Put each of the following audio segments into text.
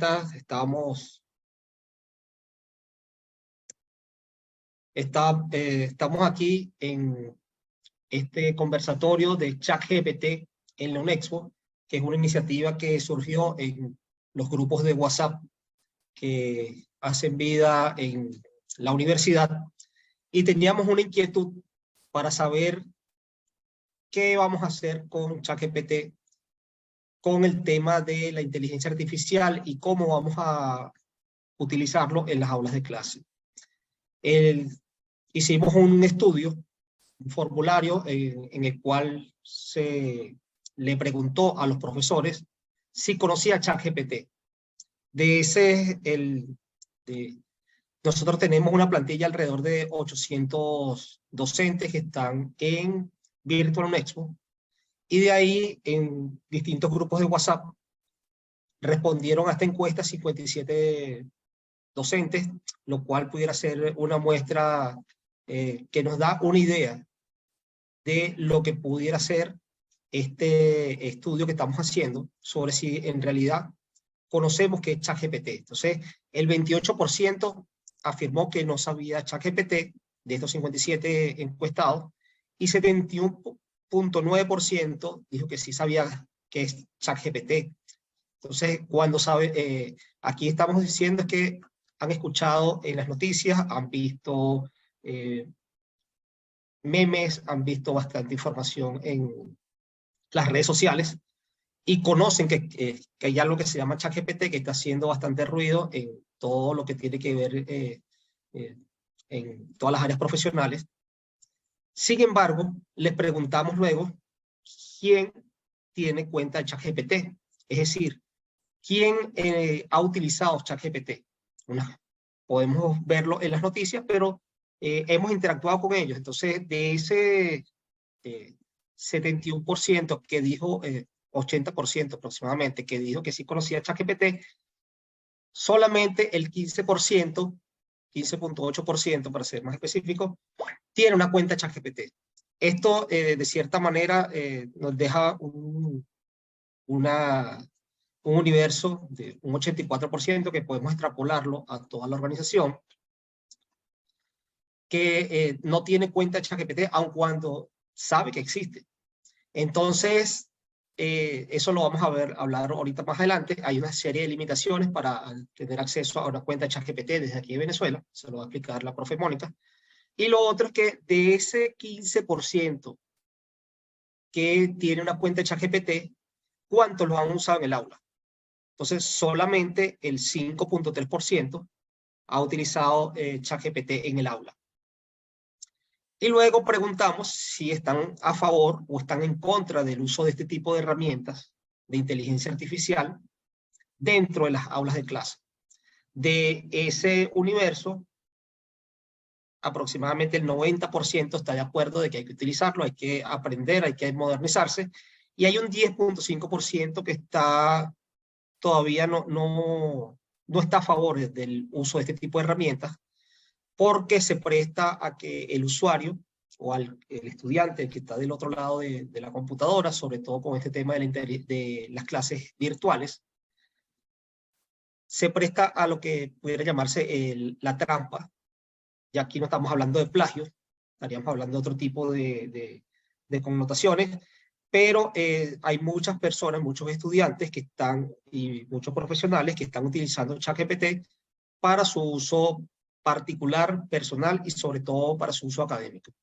cuenta, estamos aquí en este conversatorio de ChatGPT en la UNEXPO, que es una iniciativa que surgió en los grupos de WhatsApp que hacen vida en la universidad, y teníamos una inquietud para saber qué vamos a hacer con ChatGPT, con el tema de la inteligencia artificial y cómo vamos a utilizarlo en las aulas de clase. Hicimos un estudio, un formulario en el cual se le preguntó a los profesores si conocía ChatGPT. Nosotros tenemos una plantilla alrededor de 800 docentes que están en Virtual UNEXPO, y de ahí en distintos grupos de WhatsApp respondieron a esta encuesta 57 docentes, lo cual pudiera ser una muestra que nos da una idea de lo que pudiera ser este estudio que estamos haciendo sobre si en realidad conocemos qué es ChatGPT. Entonces, el 28% afirmó que no sabía ChatGPT de estos 57 encuestados, y 71.9% dijo que sí sabía qué es ChatGPT. Entonces, aquí estamos diciendo que han escuchado en las noticias, han visto memes, han visto bastante información en las redes sociales, y conocen que hay algo que se llama ChatGPT, que está haciendo bastante ruido en todo lo que tiene que ver en todas las áreas profesionales. Sin embargo, les preguntamos luego quién tiene cuenta de ChatGPT, es decir, quién ha utilizado ChatGPT. Podemos verlo en las noticias, pero hemos interactuado con ellos. Entonces, de ese 71% que dijo, 80% aproximadamente, que dijo que sí conocía ChatGPT, solamente el 15%, 15.8% para ser más específico, tiene una cuenta ChatGPT. Esto, de cierta manera, nos deja un universo de un 84% que podemos extrapolarlo a toda la organización, que no tiene cuenta ChatGPT, aun cuando sabe que existe. Entonces, eso lo vamos a hablar ahorita más adelante. Hay una serie de limitaciones para tener acceso a una cuenta ChatGPT desde aquí de Venezuela. Se lo va a explicar la profe Mónica. Y lo otro es que de ese 15% que tiene una cuenta de ChatGPT, ¿cuántos lo han usado en el aula? Entonces, solamente el 5.3% ha utilizado ChatGPT en el aula. Y luego preguntamos si están a favor o están en contra del uso de este tipo de herramientas de inteligencia artificial dentro de las aulas de clase. De ese universo, aproximadamente el 90% está de acuerdo de que hay que utilizarlo, hay que aprender, hay que modernizarse, y hay un 10.5% que todavía no está a favor del uso de este tipo de herramientas, porque se presta a que el usuario o el estudiante que está del otro lado de la computadora, sobre todo con este tema de las clases virtuales, se presta a lo que pudiera llamarse la trampa. Y aquí no estamos hablando de plagio, estaríamos hablando de otro tipo de connotaciones, pero hay muchas personas, muchos estudiantes y muchos profesionales que están utilizando ChatGPT para su uso particular, personal y sobre todo para su uso académico.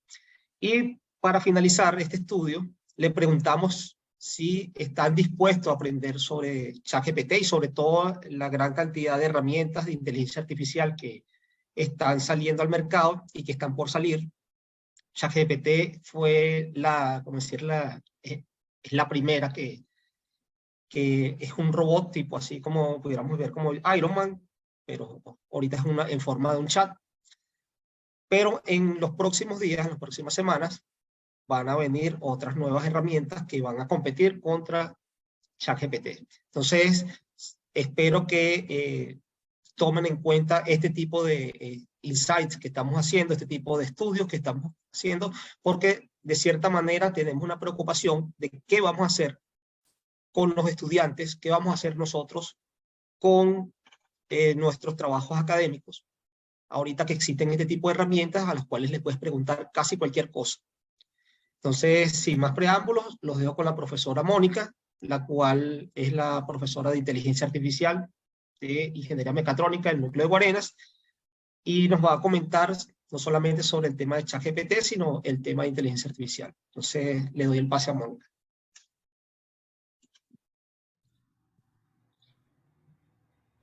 Y para finalizar este estudio, le preguntamos si están dispuestos a aprender sobre ChatGPT y sobre todo la gran cantidad de herramientas de inteligencia artificial que están saliendo al mercado y que están por salir. ChatGPT fue es la primera que es un robot tipo así como pudiéramos ver como Iron Man, pero ahorita es en forma de un chat. Pero en los próximos días, en las próximas semanas, van a venir otras nuevas herramientas que van a competir contra ChatGPT. Entonces, espero que tomen en cuenta este tipo de insights que estamos haciendo, este tipo de estudios que estamos haciendo, porque de cierta manera tenemos una preocupación de qué vamos a hacer con los estudiantes, qué vamos a hacer nosotros con nuestros trabajos académicos. Ahorita que existen este tipo de herramientas a las cuales le puedes preguntar casi cualquier cosa. Entonces, sin más preámbulos, los dejo con la profesora Mónica, la cual es la profesora de Inteligencia Artificial de Ingeniería Mecatrónica del Núcleo de Guarenas, y nos va a comentar no solamente sobre el tema de ChatGPT, sino el tema de inteligencia artificial. Entonces, le doy el pase a Mónica.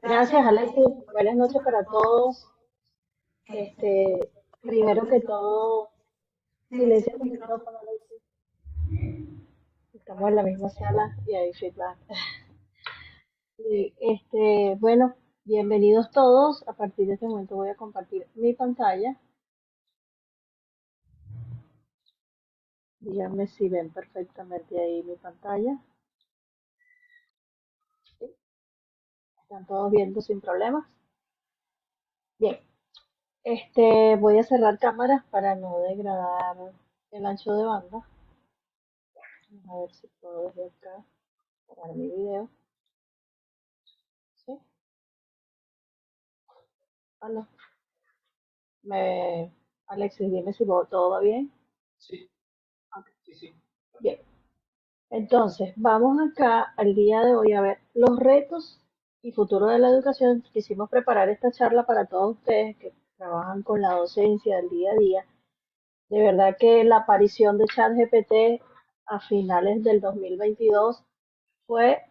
Gracias, Alexis. Buenas noches para todos. Primero que todo, silencio tu micrófono, Alexis. Estamos en la misma sala y hay feedback. Bueno, bienvenidos todos. A partir de este momento voy a compartir mi pantalla. Díganme si ven perfectamente ahí mi pantalla. ¿Sí? ¿Están todos viendo sin problemas? Bien. Voy a cerrar cámaras para no degradar el ancho de banda. Vamos a ver si puedo desde acá parar mi video. ¿Sí? Aló. Alexis, dime si todo va bien. Sí, Ok, sí. bien. Entonces, vamos acá al día de hoy a ver los retos y futuro de la educación. Quisimos preparar esta charla para todos ustedes que trabajan con la docencia del día a día. De verdad que la aparición de ChatGPT a finales del 2022 fue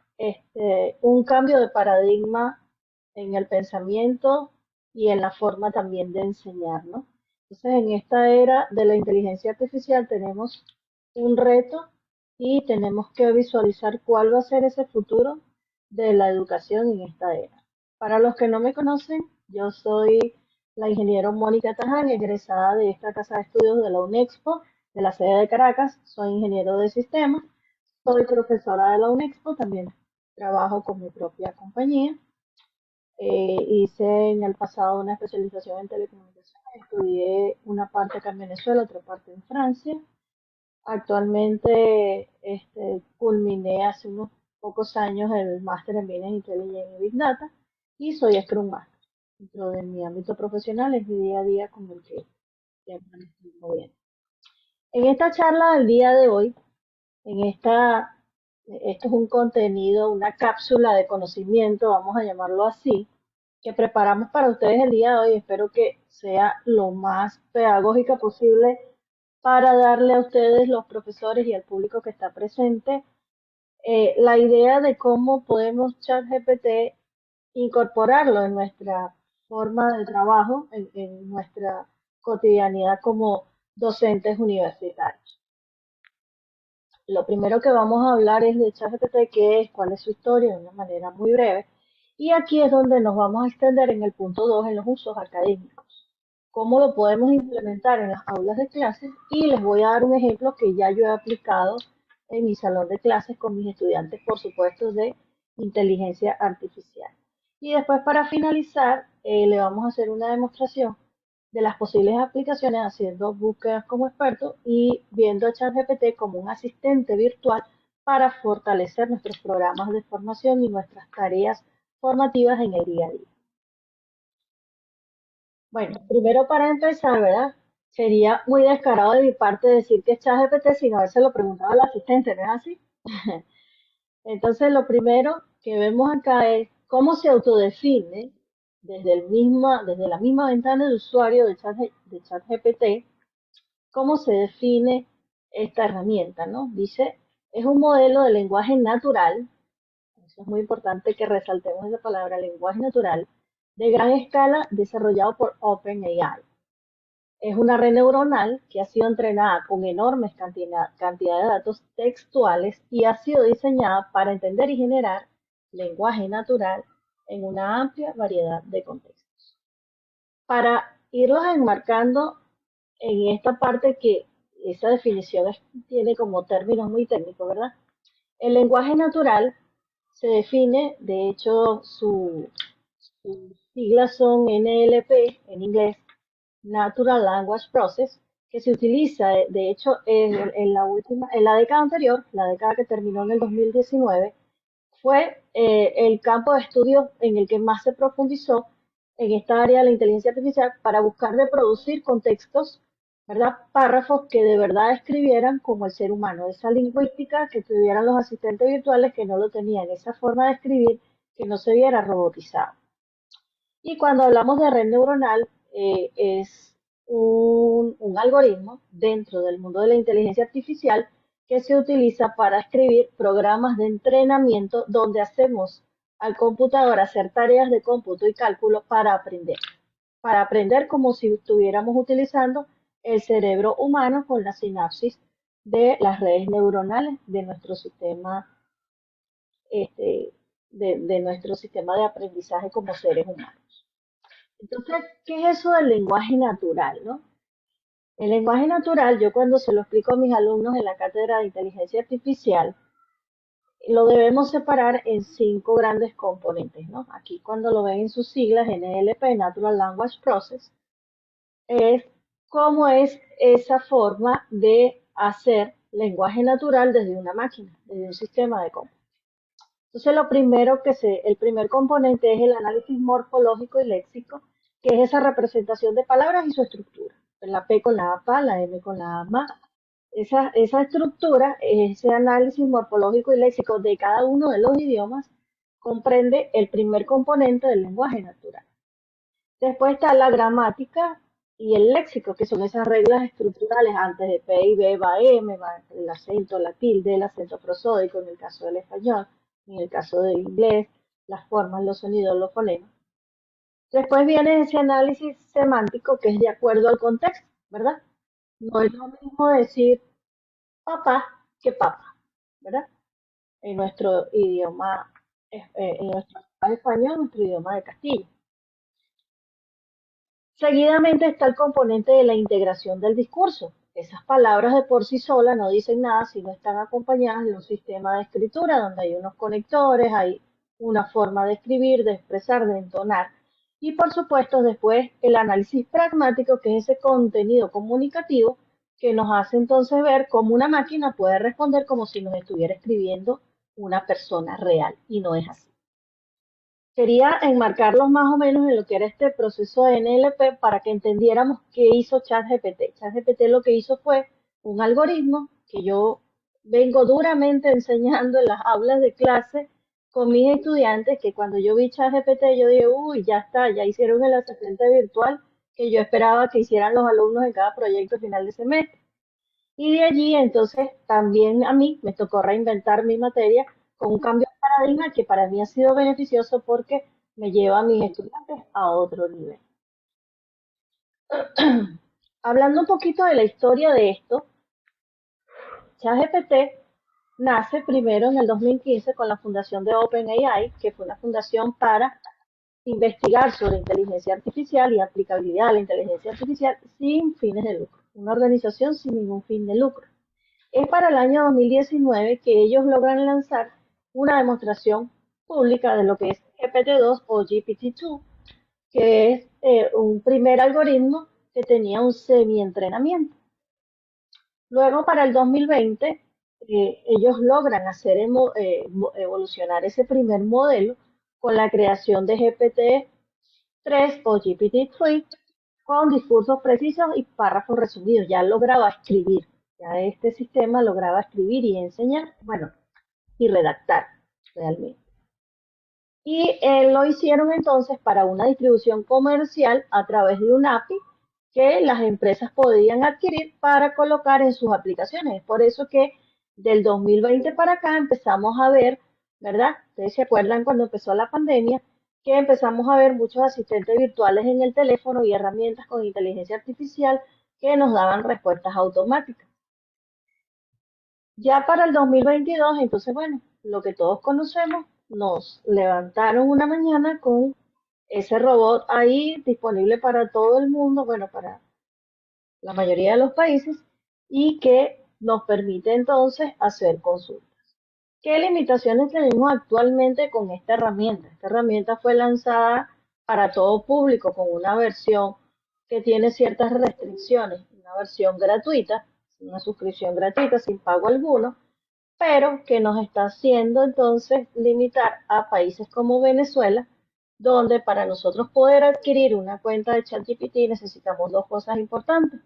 un cambio de paradigma en el pensamiento y en la forma también de enseñar, ¿no? Entonces, en esta era de la inteligencia artificial tenemos un reto y tenemos que visualizar cuál va a ser ese futuro de la educación en esta era. Para los que no me conocen, yo soy la ingeniero Mónica Taján, egresada de esta casa de estudios de la UNEXPO, de la sede de Caracas. Soy ingeniero de sistemas, soy profesora de la UNEXPO, también trabajo con mi propia compañía. Hice en el pasado una especialización en telecomunicaciones, estudié una parte acá en Venezuela, otra parte en Francia. Actualmente culminé hace unos pocos años el máster en Business Intelligence y Big Data y soy Scrum Master. Dentro de mi ámbito profesional es mi día a día con el que siempre me estoy moviendo. En esta charla del día de hoy, en esto es un contenido, una cápsula de conocimiento, vamos a llamarlo así, que preparamos para ustedes el día de hoy. Espero que sea lo más pedagógica posible para darle a ustedes, los profesores y al público que está presente, la idea de cómo podemos ChatGPT incorporarlo en nuestra forma de trabajo, en nuestra cotidianidad como docentes universitarios. Lo primero que vamos a hablar es de ChatGPT, qué es, cuál es su historia, de una manera muy breve. Y aquí es donde nos vamos a extender en el punto 2, en los usos académicos. Cómo lo podemos implementar en las aulas de clases, y les voy a dar un ejemplo que ya yo he aplicado en mi salón de clases con mis estudiantes, por supuesto, de inteligencia artificial. Y después, para finalizar, le vamos a hacer una demostración de las posibles aplicaciones haciendo búsquedas como experto y viendo a ChatGPT como un asistente virtual para fortalecer nuestros programas de formación y nuestras tareas formativas en el día a día. Bueno, primero para empezar, ¿verdad? Sería muy descarado de mi parte decir que es ChatGPT sin habérselo preguntado al asistente, ¿no es así? Entonces, lo primero que vemos acá es cómo se autodefine desde la misma ventana de usuario de ChatGPT, cómo se define esta herramienta, ¿no? Dice, es un modelo de lenguaje natural, eso es muy importante que resaltemos esa palabra, lenguaje natural, de gran escala desarrollado por OpenAI. Es una red neuronal que ha sido entrenada con enormes cantidad de datos textuales y ha sido diseñada para entender y generar lenguaje natural en una amplia variedad de contextos. Para irlos enmarcando en esta parte, que esa definición tiene como términos muy técnicos, ¿verdad? El lenguaje natural se define, de hecho, sus siglas son NLP en inglés, Natural Language Process, que se utiliza, de hecho, en la década anterior, la década que terminó en el 2019, fue el campo de estudio en el que más se profundizó en esta área de la inteligencia artificial para buscar reproducir contextos, ¿verdad? Párrafos que de verdad escribieran como el ser humano, esa lingüística que tuvieran los asistentes virtuales que no lo tenían, esa forma de escribir que no se viera robotizado. Y cuando hablamos de red neuronal, es un algoritmo dentro del mundo de la inteligencia artificial que se utiliza para escribir programas de entrenamiento donde hacemos al computador hacer tareas de cómputo y cálculo para aprender como si estuviéramos utilizando el cerebro humano con la sinapsis de las redes neuronales de nuestro sistema, este, de nuestro sistema de aprendizaje como seres humanos. Entonces, ¿qué es eso del lenguaje natural, no? El lenguaje natural, yo cuando se lo explico a mis alumnos en la cátedra de inteligencia artificial, lo debemos separar en 5 grandes componentes, ¿no? Aquí cuando lo ven en sus siglas, NLP, Natural Language Process, es cómo es esa forma de hacer lenguaje natural desde una máquina, desde un sistema de cómputo. Entonces, el primer componente es el análisis morfológico y léxico, que es esa representación de palabras y su estructura. La P con la APA, la M con la AMA. Esa estructura, ese análisis morfológico y léxico de cada uno de los idiomas, comprende el primer componente del lenguaje natural. Después está la gramática y el léxico, que son esas reglas estructurales antes de P y B va M, va el acento, la tilde, el acento prosódico en el caso del español, en el caso del inglés, las formas, los sonidos, los fonemas. Después viene ese análisis semántico que es de acuerdo al contexto, ¿verdad? No es lo mismo decir papá que papa, ¿verdad? En nuestro idioma, en nuestro español, nuestro idioma de Castilla. Seguidamente está el componente de la integración del discurso. Esas palabras de por sí solas no dicen nada si no están acompañadas de un sistema de escritura donde hay unos conectores, hay una forma de escribir, de expresar, de entonar. Y por supuesto después el análisis pragmático, que es ese contenido comunicativo que nos hace entonces ver cómo una máquina puede responder como si nos estuviera escribiendo una persona real. Y no es así. Quería enmarcarlos más o menos en lo que era este proceso de NLP para que entendiéramos qué hizo ChatGPT. ChatGPT lo que hizo fue un algoritmo que yo vengo duramente enseñando en las aulas de clase con mis estudiantes, que cuando yo vi ChatGPT yo dije, uy, ya está, ya hicieron el asistente virtual que yo esperaba que hicieran los alumnos en cada proyecto final de semestre. Y de allí entonces también a mí me tocó reinventar mi materia con un cambio de paradigma que para mí ha sido beneficioso porque me lleva a mis estudiantes a otro nivel. Hablando un poquito de la historia de esto, ChatGPT nace primero en el 2015 con la fundación de OpenAI, que fue una fundación para investigar sobre inteligencia artificial y aplicabilidad de la inteligencia artificial sin fines de lucro. Una organización sin ningún fin de lucro. Es para el año 2019 que ellos logran lanzar una demostración pública de lo que es GPT-2 o GPT-2, que es un primer algoritmo que tenía un semi-entrenamiento. Luego, para el 2020, ellos logran hacer evolucionar ese primer modelo con la creación de GPT-3 o GPT-3 con discursos precisos y párrafos resumidos. Ya lograba escribir, ya este sistema lograba escribir y enseñar, bueno, y redactar realmente. Y lo hicieron entonces para una distribución comercial a través de un API que las empresas podían adquirir para colocar en sus aplicaciones. Es por eso que del 2020 para acá empezamos a ver, ¿verdad? Ustedes se acuerdan cuando empezó la pandemia, que empezamos a ver muchos asistentes virtuales en el teléfono y herramientas con inteligencia artificial que nos daban respuestas automáticas. Ya para el 2022, entonces, bueno, lo que todos conocemos, nos levantaron una mañana con ese robot ahí disponible para todo el mundo, bueno, para la mayoría de los países, y que nos permite entonces hacer consultas. ¿Qué limitaciones tenemos actualmente con esta herramienta? Esta herramienta fue lanzada para todo público con una versión que tiene ciertas restricciones, una versión gratuita, una suscripción gratuita sin pago alguno, pero que nos está haciendo entonces limitar a países como Venezuela, donde para nosotros poder adquirir una cuenta de ChatGPT necesitamos dos cosas importantes.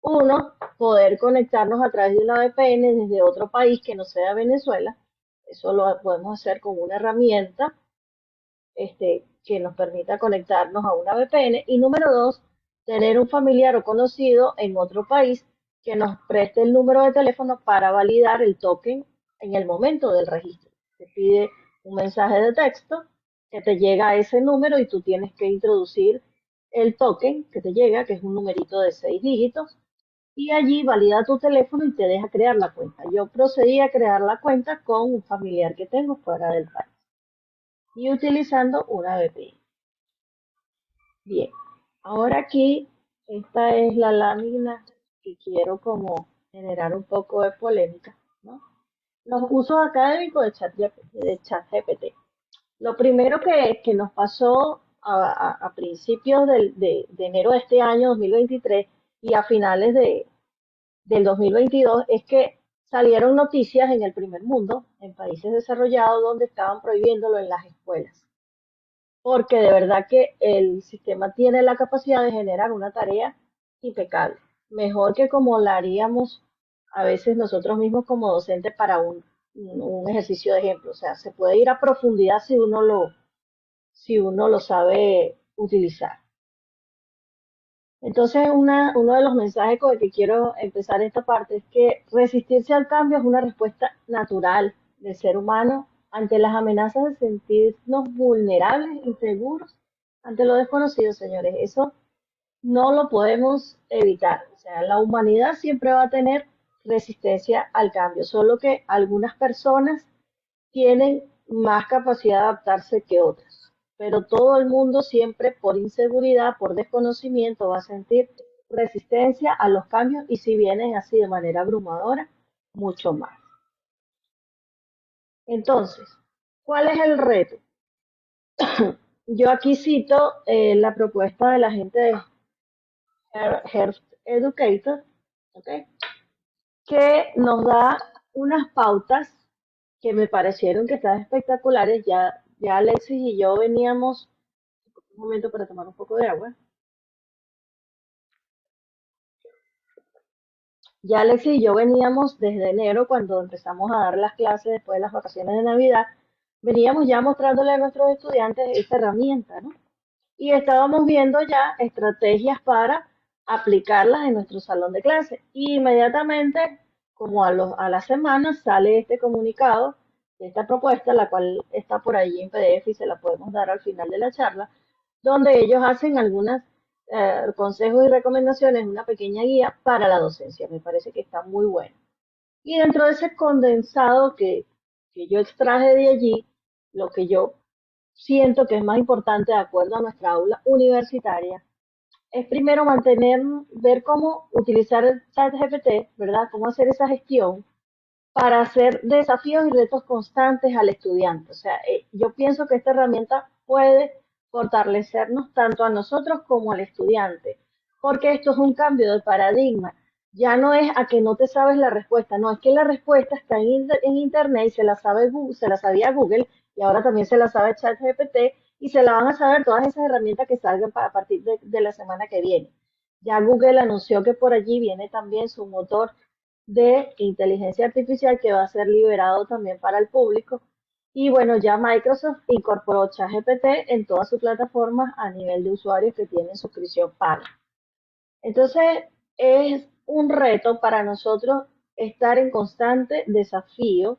Uno, poder conectarnos a través de una VPN desde otro país que no sea Venezuela. Eso lo podemos hacer con una herramienta que nos permita conectarnos a una VPN. Y número dos, tener un familiar o conocido en otro país que nos preste el número de teléfono para validar el token en el momento del registro. Te pide un mensaje de texto que te llega a ese número y tú tienes que introducir el token que te llega, que es un numerito de 6 dígitos, y allí valida tu teléfono y te deja crear la cuenta. Yo procedí a crear la cuenta con un familiar que tengo fuera del país y utilizando una VPN. Bien, ahora aquí, esta es la lámina que quiero como generar un poco de polémica, ¿no? Los usos académicos de ChatGPT. Lo primero que nos pasó a principios de enero de este año 2023 y a finales del 2022 es que salieron noticias en el primer mundo, en países desarrollados, donde estaban prohibiéndolo en las escuelas, porque de verdad que el sistema tiene la capacidad de generar una tarea impecable, mejor que como la haríamos a veces nosotros mismos como docentes para un ejercicio de ejemplo. O sea, se puede ir a profundidad si uno lo sabe utilizar. Entonces, uno de los mensajes con el que quiero empezar esta parte es que resistirse al cambio es una respuesta natural del ser humano ante las amenazas de sentirnos vulnerables, inseguros ante lo desconocido, señores. Eso no lo podemos evitar. O sea, la humanidad siempre va a tener resistencia al cambio, solo que algunas personas tienen más capacidad de adaptarse que otras, pero todo el mundo siempre por inseguridad, por desconocimiento, va a sentir resistencia a los cambios y si vienen así de manera abrumadora, mucho más. Entonces, ¿cuál es el reto? Yo aquí cito la propuesta de la gente de Health Educator, ¿okay? Que nos da unas pautas que me parecieron que estaban espectaculares. Ya Alexis y yo veníamos, un momento para tomar un poco de agua, ya Alexis y yo veníamos desde enero cuando empezamos a dar las clases después de las vacaciones de Navidad, veníamos ya mostrándole a nuestros estudiantes esta herramienta, ¿no? Y estábamos viendo ya estrategias para aplicarlas en nuestro salón de clase. Y inmediatamente, como a las semanas, sale este comunicado, esta propuesta, la cual está por ahí en PDF y se la podemos dar al final de la charla, donde ellos hacen algunos consejos y recomendaciones, una pequeña guía para la docencia. Me parece que está muy bueno. Y dentro de ese condensado que yo extraje de allí, lo que yo siento que es más importante de acuerdo a nuestra aula universitaria, es primero ver cómo utilizar el chat GPT, ¿verdad? Cómo hacer esa gestión para hacer desafíos y retos constantes al estudiante. O sea, yo pienso que esta herramienta puede fortalecernos tanto a nosotros como al estudiante, porque esto es un cambio de paradigma. Ya no es a que no te sabes la respuesta, no, es que la respuesta está en internet y se la sabe Google, se la sabía Google y ahora también se la sabe ChatGPT y se la van a saber todas esas herramientas que salgan a partir de la semana que viene. Ya Google anunció que por allí viene también su motor de inteligencia artificial que va a ser liberado también para el público. Y bueno, ya Microsoft incorporó ChatGPT en todas sus plataformas a nivel de usuarios que tienen suscripción paga. Entonces, es un reto para nosotros estar en constante desafío,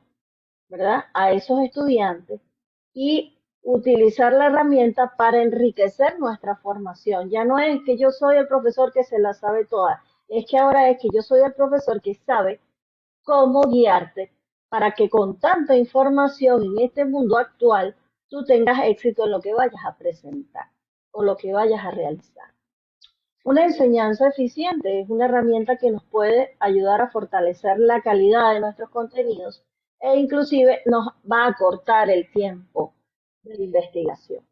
¿verdad? A esos estudiantes y utilizar la herramienta para enriquecer nuestra formación. Ya no es que yo soy el profesor que se la sabe toda, es que ahora es que yo soy el profesor que sabe cómo guiarte para que con tanta información en este mundo actual tú tengas éxito en lo que vayas a presentar o lo que vayas a realizar. Una enseñanza eficiente es una herramienta que nos puede ayudar a fortalecer la calidad de nuestros contenidos e inclusive nos va a cortar el tiempo de la investigación.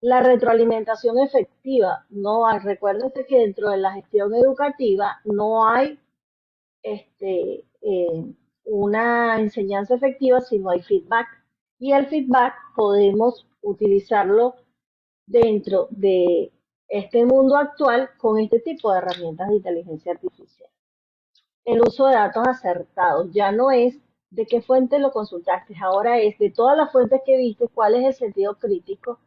La retroalimentación efectiva, no hay, recuérdate que dentro de la gestión educativa no hay este, una enseñanza efectiva si no hay feedback. Y el feedback podemos utilizarlo dentro de este mundo actual con este tipo de herramientas de inteligencia artificial. El uso de datos acertados ya no es de qué fuente lo consultaste, ahora es de todas las fuentes que viste, cuál es el sentido crítico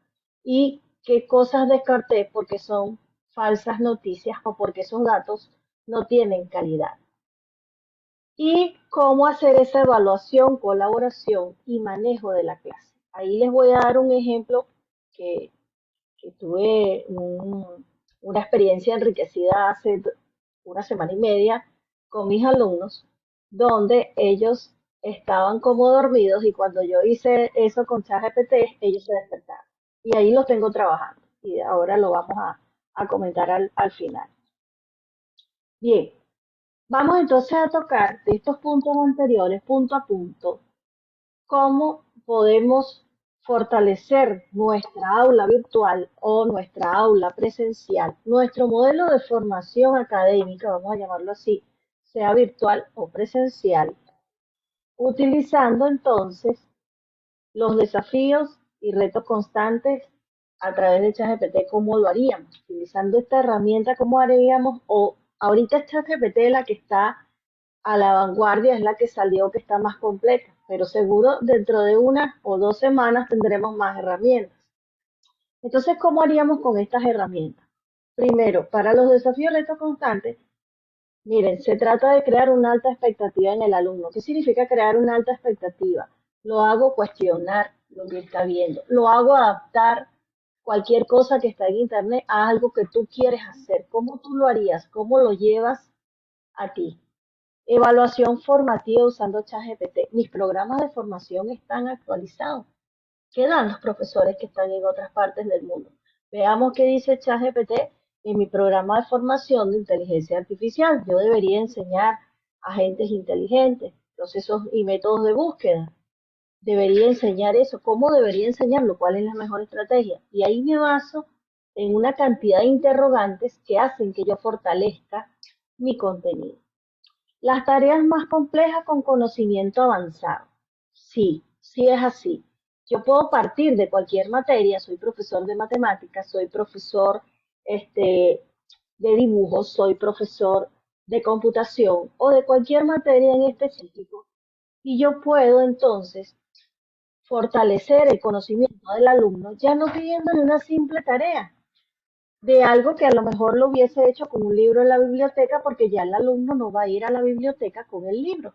y qué cosas descarté porque son falsas noticias o porque esos datos no tienen calidad. Y cómo hacer esa evaluación, colaboración y manejo de la clase. Ahí les voy a dar un ejemplo que, que tuve una experiencia enriquecida hace una semana y media con mis alumnos, donde ellos estaban como dormidos y cuando yo hice eso con ChatGPT, ellos se despertaron. Y ahí los tengo trabajando y ahora lo vamos a comentar al final. Bien, vamos entonces a tocar de estos puntos anteriores, punto a punto, cómo podemos fortalecer nuestra aula virtual o nuestra aula presencial, nuestro modelo de formación académica, vamos a llamarlo así, sea virtual o presencial, utilizando entonces los desafíos y retos constantes a través de ChatGPT. ¿Cómo lo haríamos? Utilizando esta herramienta, ¿cómo haríamos? O ahorita ChatGPT la que está a la vanguardia, es la que salió que está más completa, pero seguro dentro de 1 o 2 semanas tendremos más herramientas. Entonces, ¿cómo haríamos con estas herramientas? Primero, para los desafíos y retos constantes, miren, se trata de crear una alta expectativa en el alumno. ¿Qué significa crear una alta expectativa? Lo hago cuestionar lo que está viendo, lo hago adaptar cualquier cosa que está en internet a algo que tú quieres hacer. ¿Cómo tú lo harías? ¿Cómo lo llevas a ti? Evaluación formativa usando ChatGPT. Mis programas de formación están actualizados. ¿Qué dan los profesores que están en otras partes del mundo? Veamos qué dice ChatGPT en mi programa de formación de inteligencia artificial. Yo debería enseñar agentes inteligentes, procesos y métodos de búsqueda. Debería enseñar eso. ¿Cómo debería enseñarlo? ¿Cuál es la mejor estrategia? Y ahí me baso en una cantidad de interrogantes que hacen que yo fortalezca mi contenido. Las tareas más complejas con conocimiento avanzado. Sí, sí es así. Yo puedo partir de cualquier materia, soy profesor de matemáticas, soy profesor de dibujo, soy profesor de computación o de cualquier materia en específico, y yo puedo entonces fortalecer el conocimiento del alumno ya no pidiéndole una simple tarea de algo que a lo mejor lo hubiese hecho con un libro en la biblioteca, porque ya el alumno no va a ir a la biblioteca con el libro.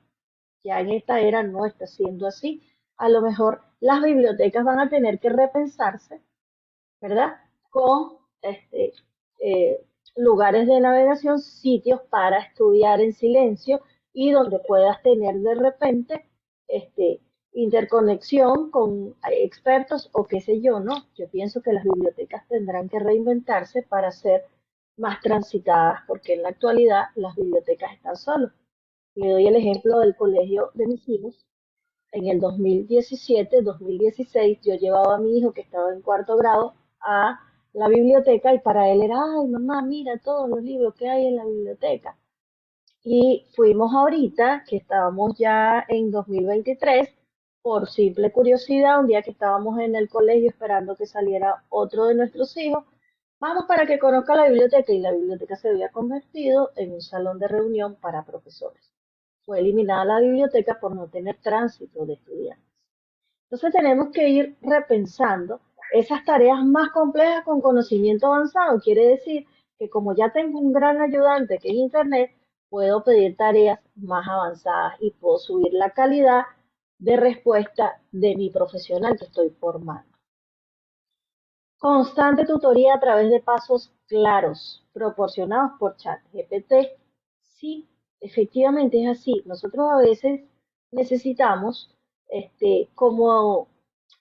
Ya en esta era no está siendo así. A lo mejor las bibliotecas van a tener que repensarse, ¿verdad? Con eh, lugares de navegación, sitios para estudiar en silencio y donde puedas tener de repente interconexión con expertos o qué sé yo, ¿no? Yo pienso que las bibliotecas tendrán que reinventarse para ser más transitadas, porque en la actualidad las bibliotecas están solas. Le doy el ejemplo del colegio de mis hijos. En el 2017, 2016, yo llevaba a mi hijo que estaba en 4º grado a la biblioteca y para él era, ay mamá, mira todos los libros que hay en la biblioteca. Y fuimos ahorita, que estábamos ya en 2023, por simple curiosidad, un día que estábamos en el colegio esperando que saliera otro de nuestros hijos, vamos para que conozca la biblioteca y la biblioteca se había convertido en un salón de reunión para profesores. Fue eliminada la biblioteca por no tener tránsito de estudiantes. Entonces tenemos que ir repensando esas tareas más complejas con conocimiento avanzado. Quiere decir que como ya tengo un gran ayudante que es Internet, puedo pedir tareas más avanzadas y puedo subir la calidad de respuesta de mi profesional que estoy formando. Constante tutoría a través de pasos claros proporcionados por ChatGPT. Sí, efectivamente es así. Nosotros a veces necesitamos como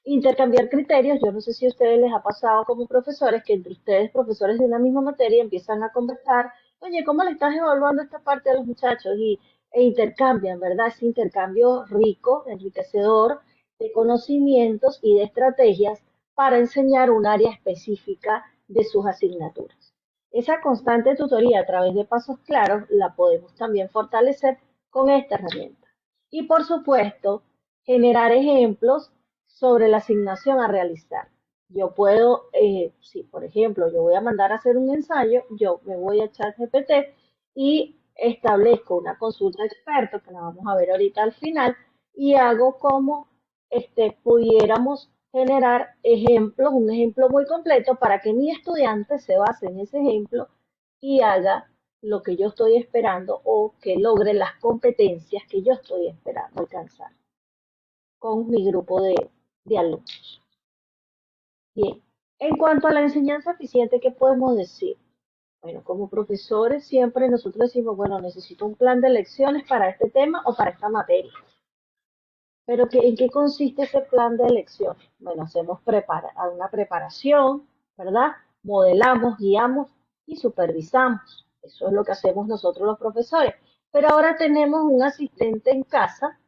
intercambiar criterios. Yo no sé si a ustedes les ha pasado como profesores que entre ustedes, profesores de una misma materia, empiezan a conversar. Oye, ¿cómo le estás evaluando esta parte a los muchachos? E intercambian, ¿verdad? Ese intercambio rico, enriquecedor de conocimientos y de estrategias para enseñar un área específica de sus asignaturas. Esa constante tutoría a través de pasos claros la podemos también fortalecer con esta herramienta. Y por supuesto, generar ejemplos sobre la asignación a realizar. Yo puedo, si por ejemplo yo voy a mandar a hacer un ensayo, yo me voy a ChatGPT y establezco una consulta de experto, que la vamos a ver ahorita al final, y hago como pudiéramos generar ejemplos, un ejemplo muy completo para que mi estudiante se base en ese ejemplo y haga lo que yo estoy esperando o que logre las competencias que yo estoy esperando alcanzar con mi grupo de alumnos. Bien, en cuanto a la enseñanza eficiente, ¿qué podemos decir? Bueno, como profesores siempre nosotros decimos, bueno, necesito un plan de lecciones para este tema o para esta materia. Pero ¿en qué consiste ese plan de lecciones? Bueno, hacemos una preparación, ¿verdad? Modelamos, guiamos y supervisamos. Eso es lo que hacemos nosotros los profesores. Pero ahora tenemos un asistente en casa,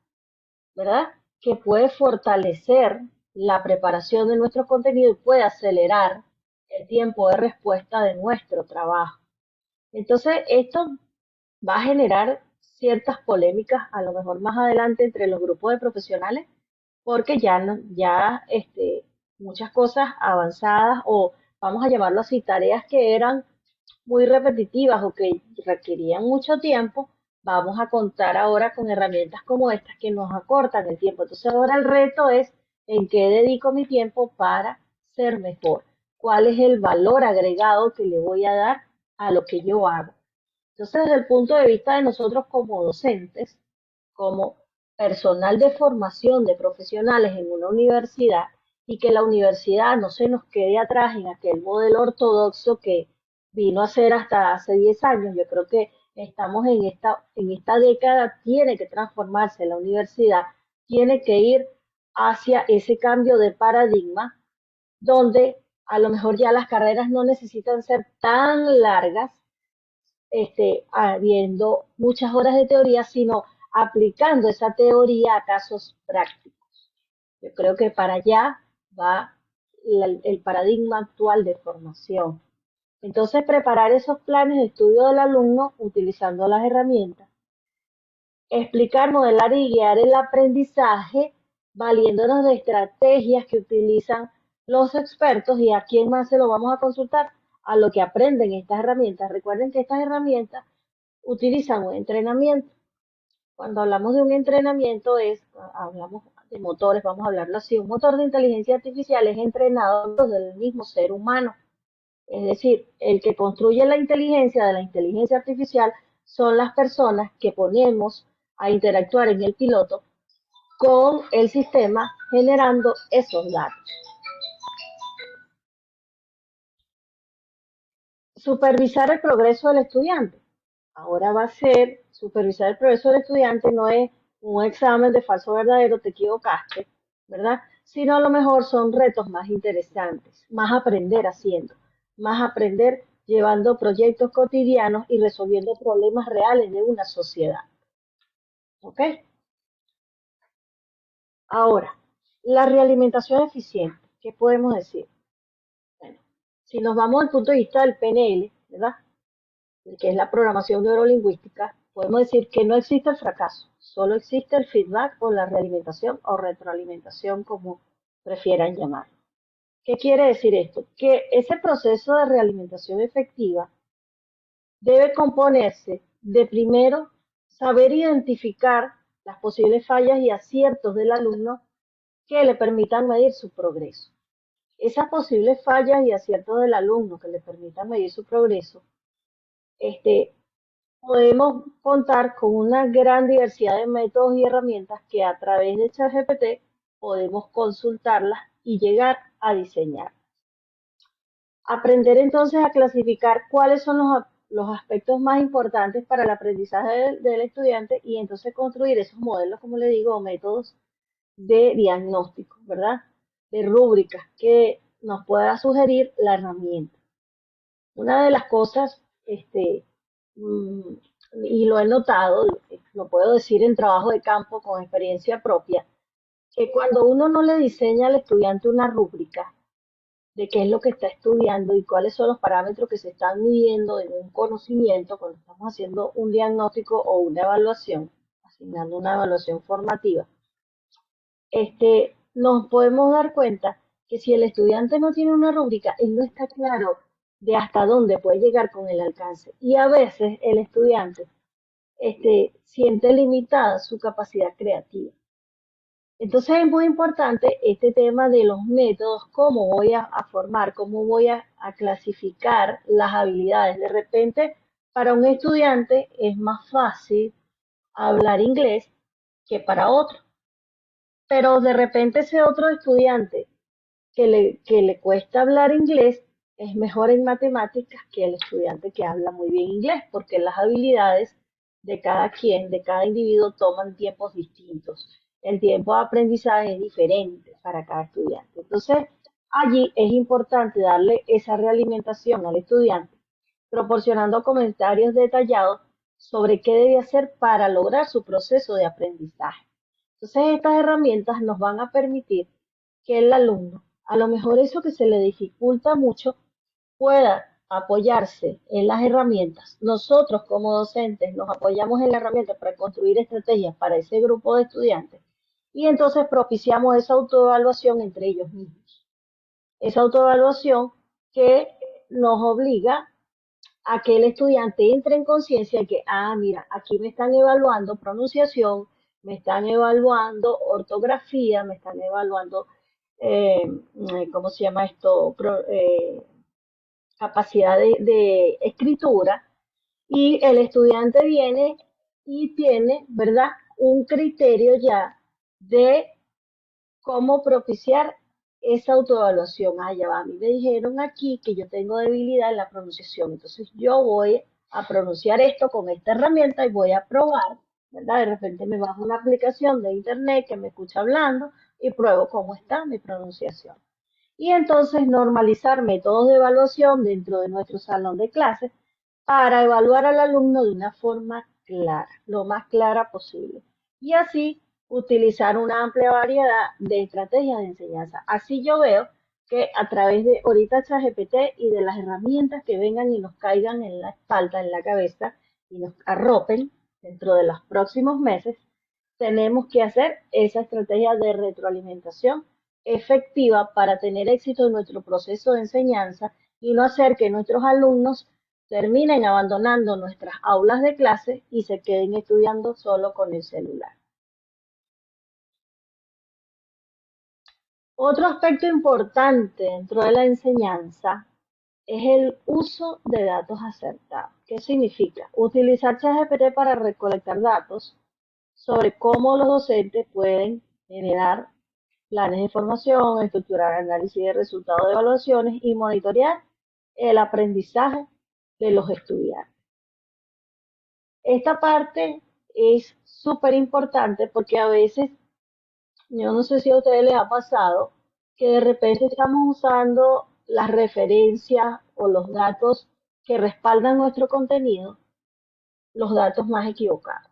¿verdad? Que puede fortalecer la preparación de nuestro contenido y puede acelerar el tiempo de respuesta de nuestro trabajo. Entonces, esto va a generar ciertas polémicas, a lo mejor más adelante entre los grupos de profesionales, porque ya, ya muchas cosas avanzadas o vamos a llamarlo así, tareas que eran muy repetitivas o que requerían mucho tiempo, vamos a contar ahora con herramientas como estas que nos acortan el tiempo. Entonces ahora el reto es en qué dedico mi tiempo para ser mejor, cuál es el valor agregado que le voy a dar a lo que yo hago. Entonces, desde el punto de vista de nosotros como docentes, como personal de formación de profesionales en una universidad, y que la universidad no se nos quede atrás en aquel modelo ortodoxo que vino a ser hasta hace 10 años. Yo creo que estamos en esta década, tiene que transformarse la universidad, tiene que ir hacia ese cambio de paradigma donde a lo mejor ya las carreras no necesitan ser tan largas, habiendo muchas horas de teoría, sino aplicando esa teoría a casos prácticos. Yo creo que para allá va el paradigma actual de formación. Entonces, preparar esos planes de estudio del alumno utilizando las herramientas, explicar, modelar y guiar el aprendizaje valiéndonos de estrategias que utilizan los expertos. ¿Y a quién más se lo vamos a consultar? A lo que aprenden estas herramientas. Recuerden que estas herramientas utilizan un entrenamiento. Cuando hablamos de un entrenamiento hablamos de motores, vamos a hablarlo así, un motor de inteligencia artificial es entrenado del mismo ser humano. Es decir, el que construye la inteligencia de la inteligencia artificial son las personas que ponemos a interactuar en el piloto con el sistema generando esos datos. Supervisar el progreso del estudiante. Ahora va a ser supervisar el progreso del estudiante, no es un examen de falso o verdadero, te equivocaste, ¿verdad? Sino a lo mejor son retos más interesantes, más aprender haciendo, más aprender llevando proyectos cotidianos y resolviendo problemas reales de una sociedad. ¿Ok? Ahora, la realimentación eficiente, ¿qué podemos decir? Bueno, si nos vamos al punto de vista del PNL, ¿verdad? Que es la programación neurolingüística, podemos decir que no existe el fracaso, solo existe el feedback o la realimentación o retroalimentación, como prefieran llamarlo. ¿Qué quiere decir esto? Que ese proceso de realimentación efectiva debe componerse de primero saber identificar las posibles fallas y aciertos del alumno que le permitan medir su progreso. Esas posibles fallas y aciertos del alumno que le permitan medir su progreso, podemos contar con una gran diversidad de métodos y herramientas que a través de ChatGPT podemos consultarlas y llegar a diseñar. Aprender entonces a clasificar cuáles son los aspectos más importantes para el aprendizaje del estudiante y entonces construir esos modelos, como le digo, o métodos de diagnóstico, ¿verdad? De rúbricas que nos pueda sugerir la herramienta. Una de las cosas, mm, y lo he notado, lo puedo decir en trabajo de campo con experiencia propia, que cuando uno no le diseña al estudiante una rúbrica de qué es lo que está estudiando y cuáles son los parámetros que se están midiendo en un conocimiento cuando estamos haciendo un diagnóstico o una evaluación, asignando una evaluación formativa, nos podemos dar cuenta que si el estudiante no tiene una rúbrica, él no está claro de hasta dónde puede llegar con el alcance. Y a veces el estudiante siente limitada su capacidad creativa. Entonces es muy importante este tema de los métodos, cómo voy a formar, cómo voy a clasificar las habilidades. De repente, para un estudiante es más fácil hablar inglés que para otro, pero de repente ese otro estudiante que le cuesta hablar inglés es mejor en matemáticas que el estudiante que habla muy bien inglés, porque las habilidades de cada quien, de cada individuo, toman tiempos distintos. El tiempo de aprendizaje es diferente para cada estudiante. Entonces, allí es importante darle esa realimentación al estudiante, proporcionando comentarios detallados sobre qué debe hacer para lograr su proceso de aprendizaje. Entonces, estas herramientas nos van a permitir que el alumno, a lo mejor eso que se le dificulta mucho, pueda apoyarse en las herramientas. Nosotros como docentes nos apoyamos en la herramienta para construir estrategias para ese grupo de estudiantes y entonces propiciamos esa autoevaluación entre ellos mismos. Esa autoevaluación que nos obliga a que el estudiante entre en conciencia de que, mira, aquí me están evaluando pronunciación, me están evaluando ortografía, me están evaluando, ¿cómo se llama esto? Capacidad de escritura, y el estudiante viene y tiene, ¿verdad?, un criterio ya de cómo propiciar esa autoevaluación. Ya va, a mí me dijeron aquí que yo tengo debilidad en la pronunciación, entonces yo voy a pronunciar esto con esta herramienta y voy a probar, ¿verdad? De repente me bajo una aplicación de internet que me escucha hablando y pruebo cómo está mi pronunciación. Y entonces normalizar métodos de evaluación dentro de nuestro salón de clases para evaluar al alumno de una forma clara, lo más clara posible. Y así utilizar una amplia variedad de estrategias de enseñanza. Así yo veo que a través de ahorita ChatGPT y de las herramientas que vengan y nos caigan en la espalda, en la cabeza y nos arropen dentro de los próximos meses, tenemos que hacer esa estrategia de retroalimentación efectiva para tener éxito en nuestro proceso de enseñanza y no hacer que nuestros alumnos terminen abandonando nuestras aulas de clase y se queden estudiando solo con el celular. Otro aspecto importante dentro de la enseñanza es el uso de datos acertados. ¿Qué significa? Utilizar ChatGPT para recolectar datos sobre cómo los docentes pueden generar planes de formación, estructurar análisis de resultados de evaluaciones y monitorear el aprendizaje de los estudiantes. Esta parte es súper importante porque a veces, yo no sé si a ustedes les ha pasado, que de repente estamos usando las referencias o los datos que respaldan nuestro contenido, los datos más equivocados.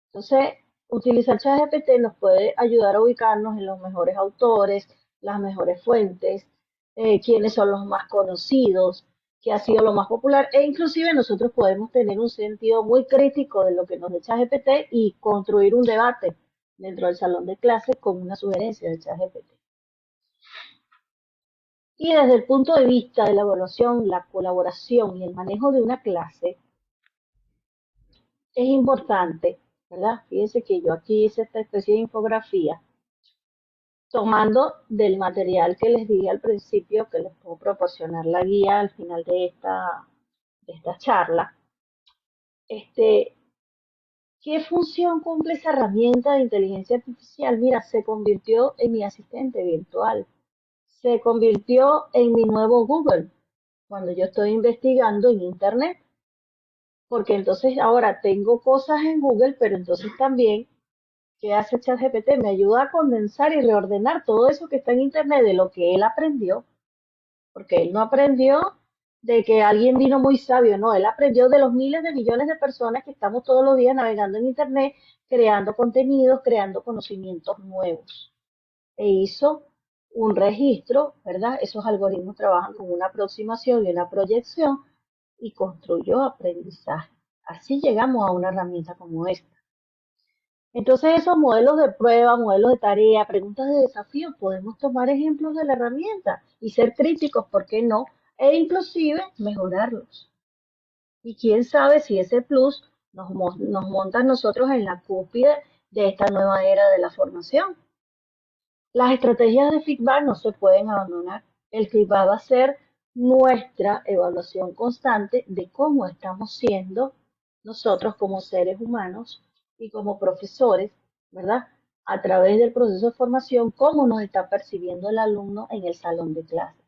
Entonces, utilizar ChatGPT nos puede ayudar a ubicarnos en los mejores autores, las mejores fuentes, quiénes son los más conocidos, qué ha sido lo más popular, e inclusive nosotros podemos tener un sentido muy crítico de lo que nos dice ChatGPT y construir un debate dentro del salón de clases con una sugerencia de ChatGPT. Y desde el punto de vista de la evaluación, la colaboración y el manejo de una clase, es importante, ¿verdad? Fíjense que yo aquí hice esta especie de infografía tomando del material que les dije al principio, que les puedo proporcionar la guía al final de esta charla. ¿Qué función cumple esa herramienta de inteligencia artificial? Mira, se convirtió en mi asistente virtual, se convirtió en mi nuevo Google cuando yo estoy investigando en Internet, porque entonces ahora tengo cosas en Google, pero entonces también, ¿qué hace ChatGPT? Me ayuda a condensar y reordenar todo eso que está en Internet de lo que él aprendió, porque él no aprendió de que alguien vino muy sabio, no, él aprendió de los miles de millones de personas que estamos todos los días navegando en Internet, creando contenidos, creando conocimientos nuevos. E hizo un registro, ¿verdad? Esos algoritmos trabajan con una aproximación y una proyección y construyó aprendizaje. Así llegamos a una herramienta como esta. Entonces esos modelos de prueba, modelos de tarea, preguntas de desafío, podemos tomar ejemplos de la herramienta y ser críticos, ¿por qué no? E inclusive mejorarlos. Y quién sabe si ese plus nos monta a nosotros en la cúspide de esta nueva era de la formación. Las estrategias de feedback no se pueden abandonar. El feedback va a ser nuestra evaluación constante de cómo estamos siendo nosotros como seres humanos y como profesores, ¿verdad? A través del proceso de formación, cómo nos está percibiendo el alumno en el salón de clase.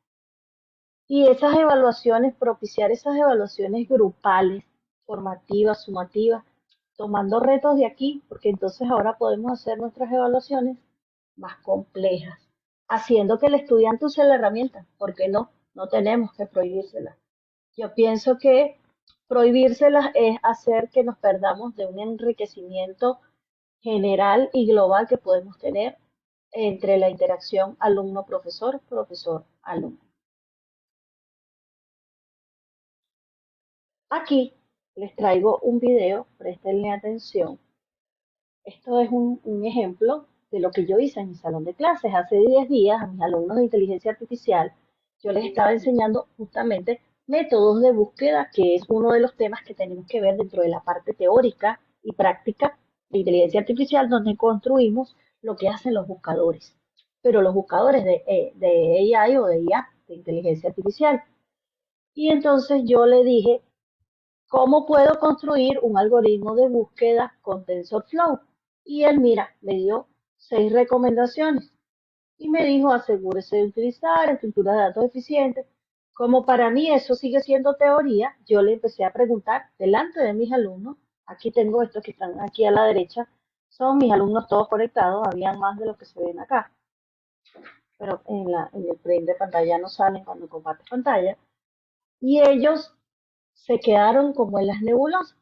Y esas evaluaciones, propiciar esas evaluaciones grupales, formativas, sumativas, tomando retos de aquí, porque entonces ahora podemos hacer nuestras evaluaciones más complejas, haciendo que el estudiante use la herramienta, porque no, no tenemos que prohibírselas. Yo pienso que prohibírselas es hacer que nos perdamos de un enriquecimiento general y global que podemos tener entre la interacción alumno-profesor, profesor-alumno. Aquí les traigo un video, préstenle atención. Esto es un ejemplo de lo que yo hice en mi salón de clases. Hace 10 días a mis alumnos de inteligencia artificial, yo les estaba enseñando justamente métodos de búsqueda, que es uno de los temas que tenemos que ver dentro de la parte teórica y práctica de inteligencia artificial, donde construimos lo que hacen los buscadores. Pero los buscadores de AI o de IA, de inteligencia artificial. Y entonces yo le dije, ¿cómo puedo construir un algoritmo de búsqueda con TensorFlow? Y él, mira, me dio 6 recomendaciones y me dijo, asegúrese de utilizar estructuras de datos eficientes. Como para mí eso sigue siendo teoría, yo le empecé a preguntar delante de mis alumnos, aquí tengo estos que están aquí a la derecha, son mis alumnos todos conectados, habían más de los que se ven acá, pero en el print de pantalla no salen cuando compartes pantalla, y ellos se quedaron como en las nebulosas.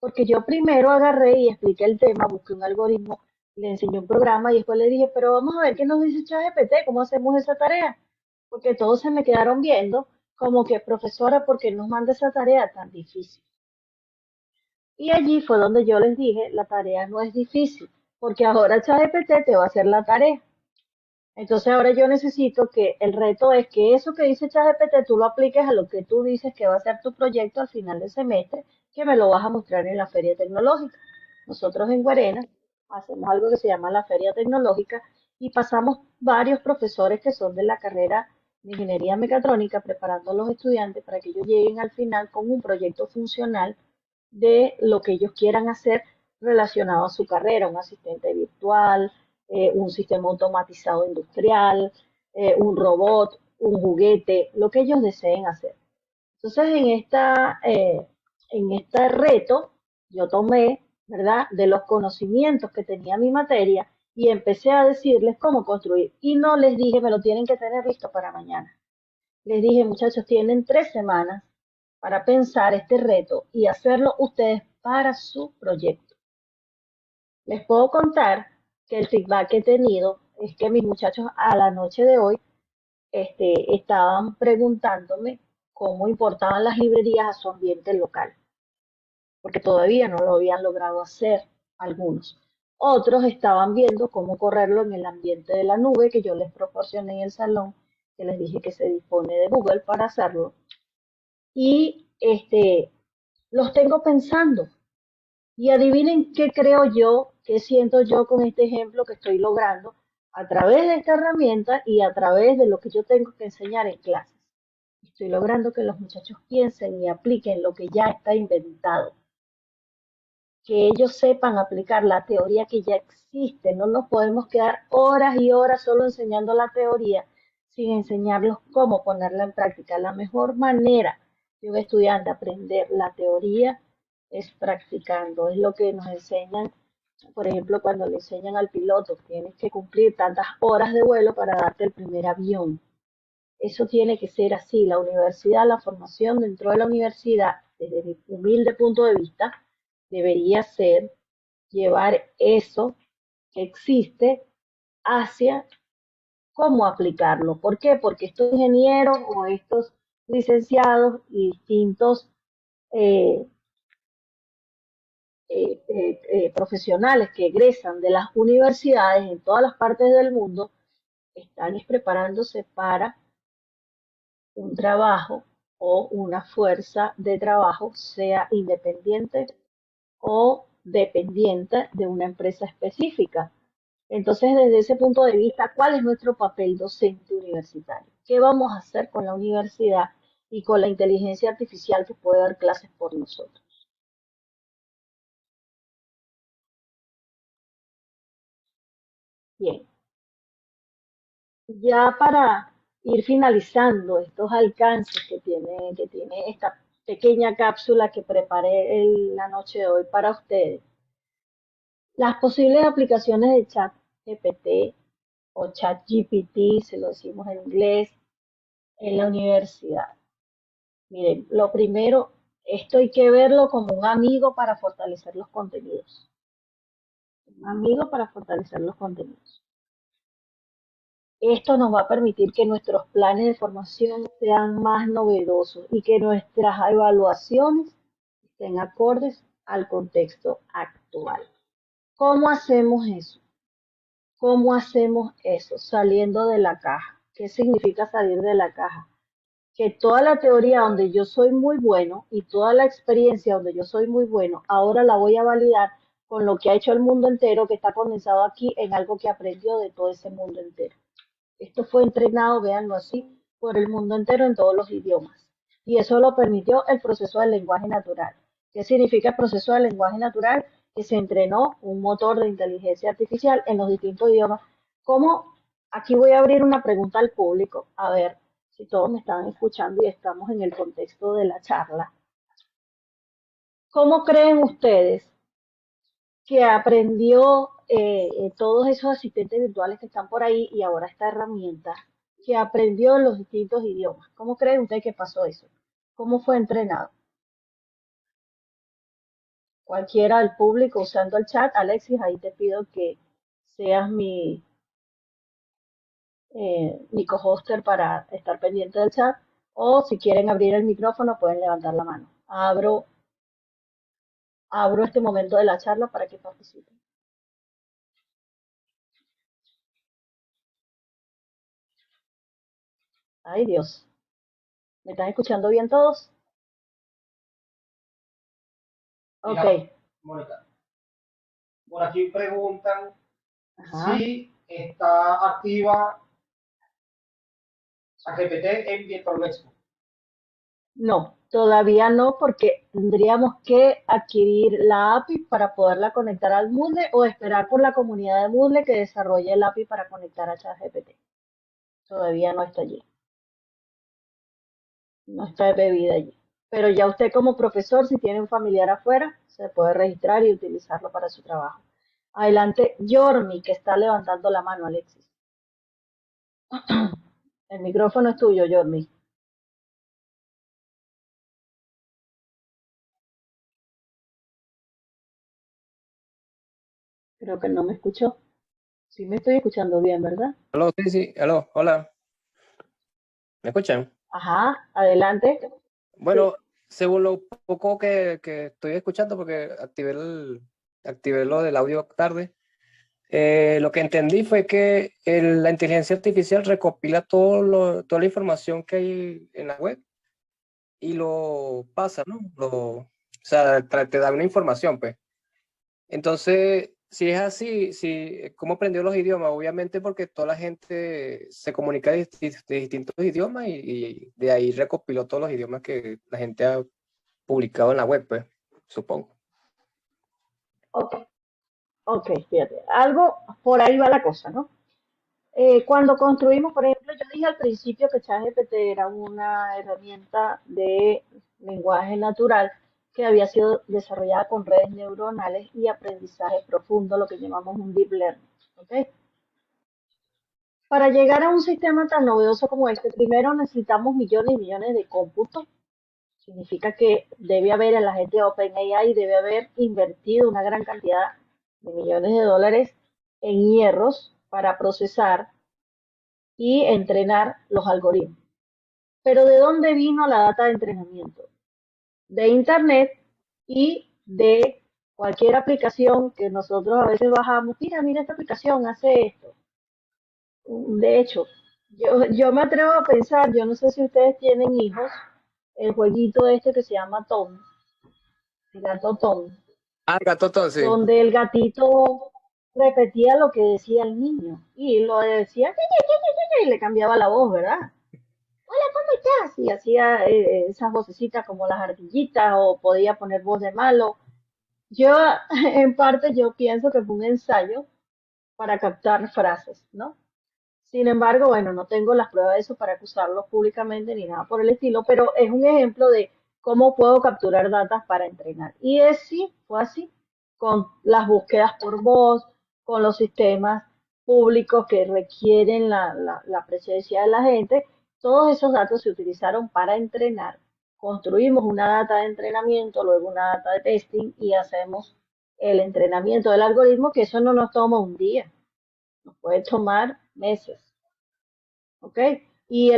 Porque yo primero agarré y expliqué el tema, busqué un algoritmo, le enseñé un programa y después le dije, pero vamos a ver qué nos dice ChatGPT, cómo hacemos esa tarea. Porque todos se me quedaron viendo como que, profesora, ¿por qué nos manda esa tarea tan difícil? Y allí fue donde yo les dije, la tarea no es difícil, porque ahora ChatGPT te va a hacer la tarea. Entonces ahora yo necesito que el reto es que eso que dice ChatGPT tú lo apliques a lo que tú dices que va a ser tu proyecto al final del semestre, que me lo vas a mostrar en la feria tecnológica. Nosotros en Guarena hacemos algo que se llama la feria tecnológica y pasamos varios profesores que son de la carrera de ingeniería mecatrónica preparando a los estudiantes para que ellos lleguen al final con un proyecto funcional de lo que ellos quieran hacer relacionado a su carrera, un asistente virtual, un sistema automatizado industrial, un robot, un juguete, lo que ellos deseen hacer. Entonces, en este reto, yo tomé, ¿verdad?, de los conocimientos que tenía mi materia y empecé a decirles cómo construir. Y no les dije, me lo tienen que tener listo para mañana. Les dije, muchachos, tienen 3 semanas para pensar este reto y hacerlo ustedes para su proyecto. Les puedo contar que el feedback que he tenido es que mis muchachos a la noche de hoy estaban preguntándome cómo importaban las librerías a su ambiente local, porque todavía no lo habían logrado hacer algunos. Otros estaban viendo cómo correrlo en el ambiente de la nube que yo les proporcioné en el salón, que les dije que se dispone de Google para hacerlo. Y los tengo pensando. Y adivinen qué creo yo, qué siento yo con este ejemplo que estoy logrando a través de esta herramienta y a través de lo que yo tengo que enseñar en clases. Estoy logrando que los muchachos piensen y apliquen lo que ya está inventado, que ellos sepan aplicar la teoría que ya existe. No nos podemos quedar horas y horas solo enseñando la teoría sin enseñarlos cómo ponerla en práctica. La mejor manera de un estudiante aprender la teoría es practicando. Es lo que nos enseñan, por ejemplo, cuando le enseñan al piloto, tienes que cumplir tantas horas de vuelo para darte el primer avión. Eso tiene que ser así. La universidad, la formación dentro de la universidad, desde mi humilde punto de vista, debería ser llevar eso que existe hacia cómo aplicarlo. ¿Por qué? Porque estos ingenieros o estos licenciados y distintos eh, profesionales que egresan de las universidades en todas las partes del mundo están preparándose para un trabajo o una fuerza de trabajo, sea independiente o dependiente de una empresa específica. Entonces, desde ese punto de vista, ¿cuál es nuestro papel docente universitario? ¿Qué vamos a hacer con la universidad y con la inteligencia artificial que puede dar clases por nosotros? Bien, ya para ir finalizando estos alcances que tiene esta pequeña cápsula que preparé la noche de hoy para ustedes, las posibles aplicaciones de chat GPT o chat GPT, se lo decimos en inglés, en la universidad. Miren, lo primero, esto hay que verlo como un amigo para fortalecer los contenidos. Un amigo para fortalecer los contenidos. Esto nos va a permitir que nuestros planes de formación sean más novedosos y que nuestras evaluaciones estén acordes al contexto actual. ¿Cómo hacemos eso? ¿Cómo hacemos eso? Saliendo de la caja. ¿Qué significa salir de la caja? Que toda la teoría donde yo soy muy bueno y toda la experiencia donde yo soy muy bueno, ahora la voy a validar con lo que ha hecho el mundo entero, que está condensado aquí en algo que aprendió de todo ese mundo entero. Esto fue entrenado, véanlo así, por el mundo entero en todos los idiomas. Y eso lo permitió el proceso del lenguaje natural. ¿Qué significa el proceso del lenguaje natural? Que se entrenó un motor de inteligencia artificial en los distintos idiomas. ¿Cómo? Aquí voy a abrir una pregunta al público, a ver si todos me están escuchando y estamos en el contexto de la charla. ¿Cómo creen ustedes que aprendió todos esos asistentes virtuales que están por ahí y ahora esta herramienta que aprendió en los distintos idiomas? ¿Cómo creen ustedes que pasó eso? ¿Cómo fue entrenado? Cualquiera del público usando el chat. Alexis, ahí te pido que seas mi co-hoster para estar pendiente del chat. O si quieren abrir el micrófono, pueden levantar la mano. Abro este momento de la charla para que participen. Ay, Dios. ¿Me están escuchando bien todos? Ok. Mira, Mónica, por aquí preguntan Ajá. si está activa ChatGPT en Virtual Expo. No, todavía no, porque tendríamos que adquirir la API para poderla conectar al Moodle o esperar por la comunidad de Moodle que desarrolle el API para conectar a ChatGPT. Todavía no está allí, no está bebida allí. Pero ya usted como profesor, si tiene un familiar afuera, se puede registrar y utilizarlo para su trabajo. Adelante, Yormi, que está levantando la mano, Alexis. El micrófono es tuyo, Yormi. Creo que no me escuchó. Sí me estoy escuchando bien, ¿verdad? Aló, sí, sí, aló, hola, ¿me escuchan? Ajá, adelante. Sí. Bueno, según lo poco que estoy escuchando, porque activé lo del audio tarde, lo que entendí fue que la inteligencia artificial recopila toda la información que hay en la web y lo pasa, ¿no? O sea, te da una información, pues. Entonces, si es así, ¿cómo aprendió los idiomas? Obviamente porque toda la gente se comunica de distintos idiomas y de ahí recopiló todos los idiomas que la gente ha publicado en la web, pues, supongo. Ok, ok, fíjate. Algo por ahí va la cosa, ¿no? Cuando construimos, por ejemplo, yo dije al principio que ChatGPT era una herramienta de lenguaje natural que había sido desarrollada con redes neuronales y aprendizaje profundo, lo que llamamos un deep learning. ¿Ok? Para llegar a un sistema tan novedoso como este, primero necesitamos millones y millones de cómputos. Significa que debe haber en la gente de OpenAI, debe haber invertido una gran cantidad de millones de dólares en hierros para procesar y entrenar los algoritmos. Pero ¿de dónde vino la data de entrenamiento? De Internet y de Cualquier aplicación que nosotros a veces bajamos, mira esta aplicación, hace esto. De hecho, yo me atrevo a pensar, yo no sé si ustedes tienen hijos, el jueguito este que se llama Tom, el gato Tom, Ah, Gatotón, sí. donde el gatito repetía lo que decía el niño y lo decía y le cambiaba la voz, ¿verdad? Hola, ¿cómo estás? Y hacía esas vocecitas como las ardillitas o podía poner voz de malo. Yo, en parte, yo pienso que fue un ensayo para captar frases, ¿no? Sin embargo, bueno, no tengo las pruebas de eso para acusarlos públicamente ni nada por el estilo, pero es un ejemplo de cómo puedo capturar datos para entrenar. Y es sí, fue así, con las búsquedas por voz, con los sistemas públicos que requieren la presencia de la gente, todos esos datos se utilizaron para entrenar. Construimos una data de entrenamiento, luego una data de testing y hacemos el entrenamiento del algoritmo, que eso no nos toma un día, nos puede tomar meses. ¿Ok? Y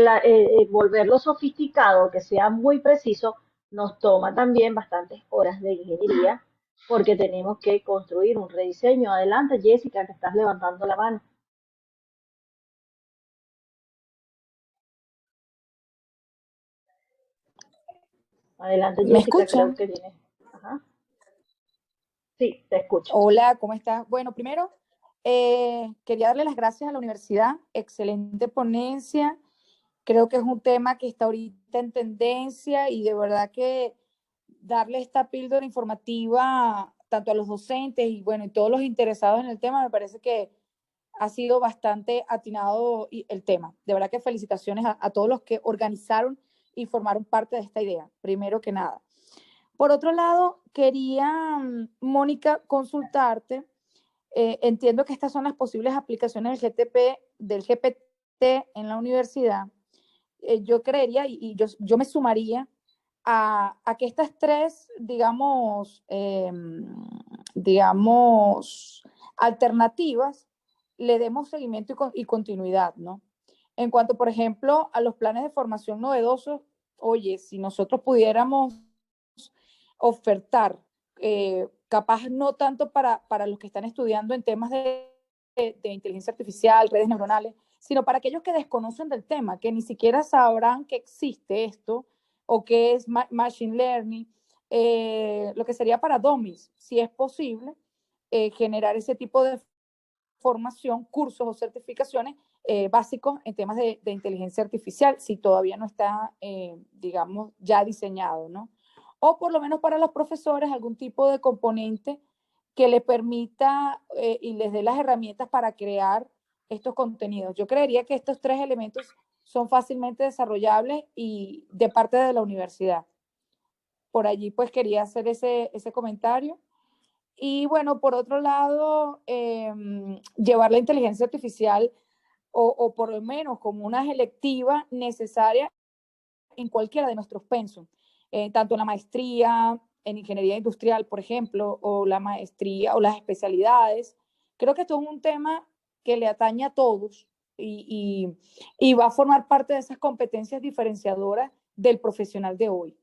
volverlo sofisticado, que sea muy preciso, nos toma también bastantes horas de ingeniería porque tenemos que construir un rediseño. Adelante, Jessica, que estás levantando la mano. Adelante, ¿Me Jessica, creo escuchan? que tienes. Ajá. Sí, te escucho. Hola, ¿cómo estás? Bueno, primero, quería darle las gracias a la universidad. Excelente ponencia. Creo que es un tema que está ahorita en tendencia y de verdad que darle esta píldora informativa tanto a los docentes y bueno, y todos los interesados en el tema, me parece que ha sido bastante atinado el tema. De verdad que felicitaciones a todos los que organizaron y formaron parte de esta idea, primero que nada. Por otro lado, quería, Mónica, consultarte. Entiendo que estas son las posibles aplicaciones del GPT en la universidad. Yo creería yo me sumaría a que estas tres, digamos, alternativas le demos seguimiento y continuidad, ¿no? En cuanto, por ejemplo, a los planes de formación novedosos, oye, si nosotros pudiéramos ofertar, capaz no tanto para los que están estudiando en temas de inteligencia artificial, redes neuronales, sino para aquellos que desconocen del tema, que ni siquiera sabrán que existe esto o que es machine learning, lo que sería para dummies, si es posible, generar ese tipo de formación, cursos o certificaciones básicos en temas de inteligencia artificial, si todavía no está, digamos, ya diseñado, ¿no? O por lo menos para los profesores algún tipo de componente que les permita y les dé las herramientas para crear estos contenidos. Yo creería que estos tres elementos son fácilmente desarrollables y de parte de la universidad. Por allí pues quería hacer ese comentario. Y bueno, por otro lado, llevar la inteligencia artificial o por lo menos como una electiva necesaria en cualquiera de nuestros pensos, tanto en la maestría, en ingeniería industrial, por ejemplo, o la maestría o las especialidades. Creo que esto es un tema que le atañe a todos y va a formar parte de esas competencias diferenciadoras del profesional de hoy.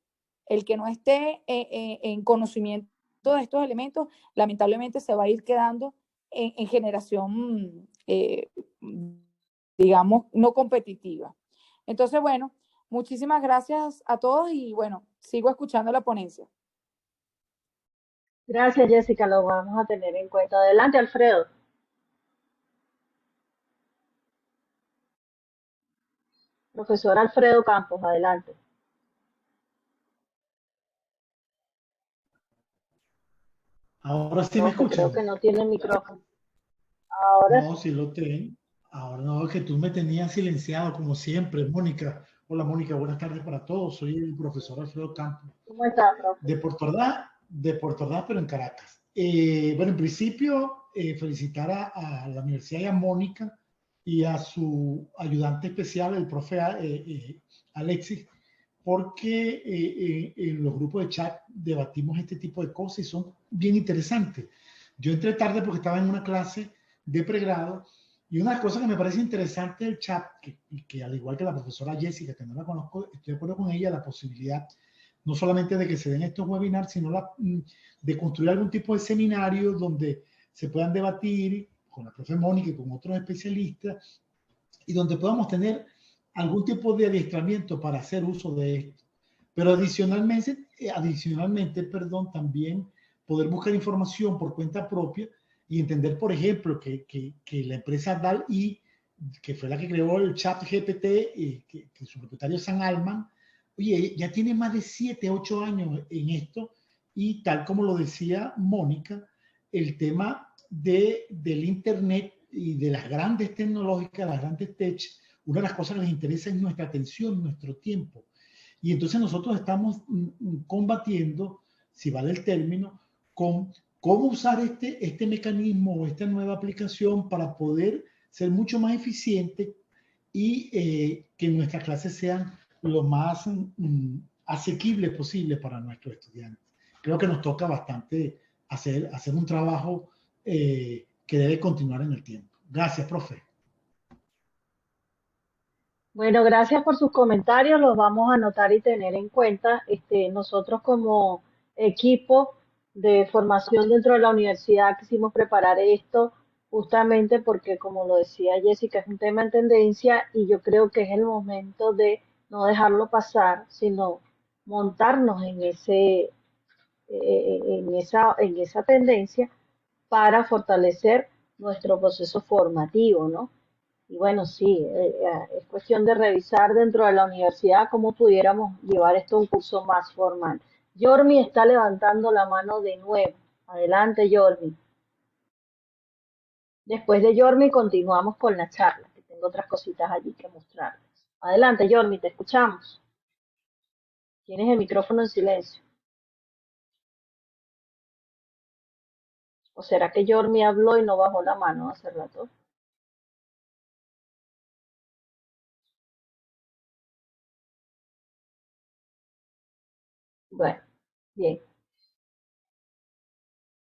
El que no esté en conocimiento de estos elementos, lamentablemente se va a ir quedando en generación, digamos, no competitiva. Entonces, bueno, muchísimas gracias a todos y bueno, sigo escuchando la ponencia. Gracias, Jessica, lo vamos a tener en cuenta. Adelante, Alfredo. Profesor Alfredo Campos, adelante. Ahora sí me No, que creo escuchan. que no tiene micrófono. Ahora No, sí. sí lo tengo. Ahora no, que tú me tenías silenciado como siempre, Mónica. Hola, Mónica, buenas tardes para todos. Soy el profesor Alfredo Campos ¿Cómo está, profe? de Puerto Ordaz, pero en Caracas. Bueno, en principio, felicitar a la universidad y a Mónica y a su ayudante especial, el profe Alexis, porque en los grupos de chat debatimos este tipo de cosas y son bien interesantes. Yo entré tarde porque estaba en una clase de pregrado y una cosa que me parece interesante del chat, que al igual que la profesora Jessica, que no la conozco, estoy de acuerdo con ella, la posibilidad no solamente de que se den estos webinars, sino de construir algún tipo de seminario donde se puedan debatir con la profe Mónica y con otros especialistas y donde podamos tener algún tipo de adiestramiento para hacer uso de esto. Pero adicionalmente, también poder buscar información por cuenta propia y entender, por ejemplo, que la empresa DAL-E, que fue la que creó el chat GPT, que su propietario es Sam Altman, oye, ya tiene más de 7, 8 años en esto, y tal como lo decía Mónica, el tema del Internet y de las grandes tecnológicas, las grandes tech, una de las cosas que les interesa es nuestra atención, nuestro tiempo. Y entonces nosotros estamos combatiendo, si vale el término, con cómo usar este mecanismo o esta nueva aplicación para poder ser mucho más eficiente y que nuestras clases sean lo más asequibles posible para nuestros estudiantes. Creo que nos toca bastante hacer un trabajo que debe continuar en el tiempo. Gracias, profe. Bueno, gracias por sus comentarios, los vamos a anotar y tener en cuenta. Nosotros como equipo de formación dentro de la universidad quisimos preparar esto justamente porque, como lo decía Jessica, es un tema en tendencia y yo creo que es el momento de no dejarlo pasar, sino montarnos en esa tendencia para fortalecer nuestro proceso formativo, ¿no? Y bueno, sí, es cuestión de revisar dentro de la universidad cómo pudiéramos llevar esto a un curso más formal. Yormi está levantando la mano de nuevo. Adelante, Yormi. Después de Yormi continuamos con la charla, que tengo otras cositas allí que mostrarles. Adelante, Yormi, te escuchamos. Tienes el micrófono en silencio. ¿O será que Yormi habló y no bajó la mano hace rato? Bueno, bien.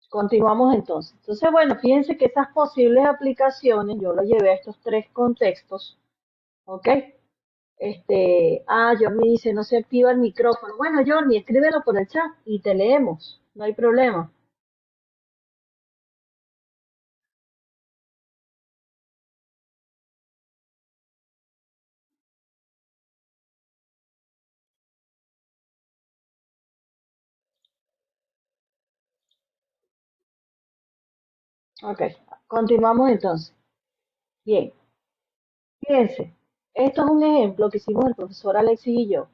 Continuamos entonces. Entonces, bueno, fíjense que esas posibles aplicaciones, yo lo llevé a estos 3 contextos, ¿ok? Jormi dice, no se activa el micrófono. Bueno, Jormi, escríbelo por el chat y te leemos, no hay problema. Ok, continuamos entonces. Bien, fíjense, esto es un ejemplo que hicimos el profesor Alexis y yo,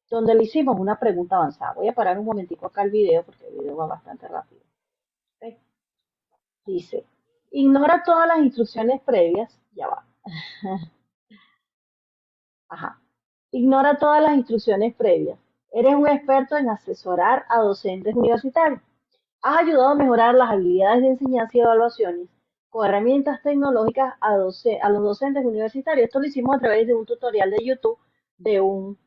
donde le hicimos una pregunta avanzada. Voy a parar un momentico acá el video porque el video va bastante rápido. ¿Ok? Dice, ignora todas las instrucciones previas, ya va. Ajá. Ignora todas las instrucciones previas. Eres un experto en asesorar a docentes universitarios. Has ayudado a mejorar las habilidades de enseñanza y evaluaciones con herramientas tecnológicas a los docentes universitarios. Esto lo hicimos a través de un tutorial de YouTube de un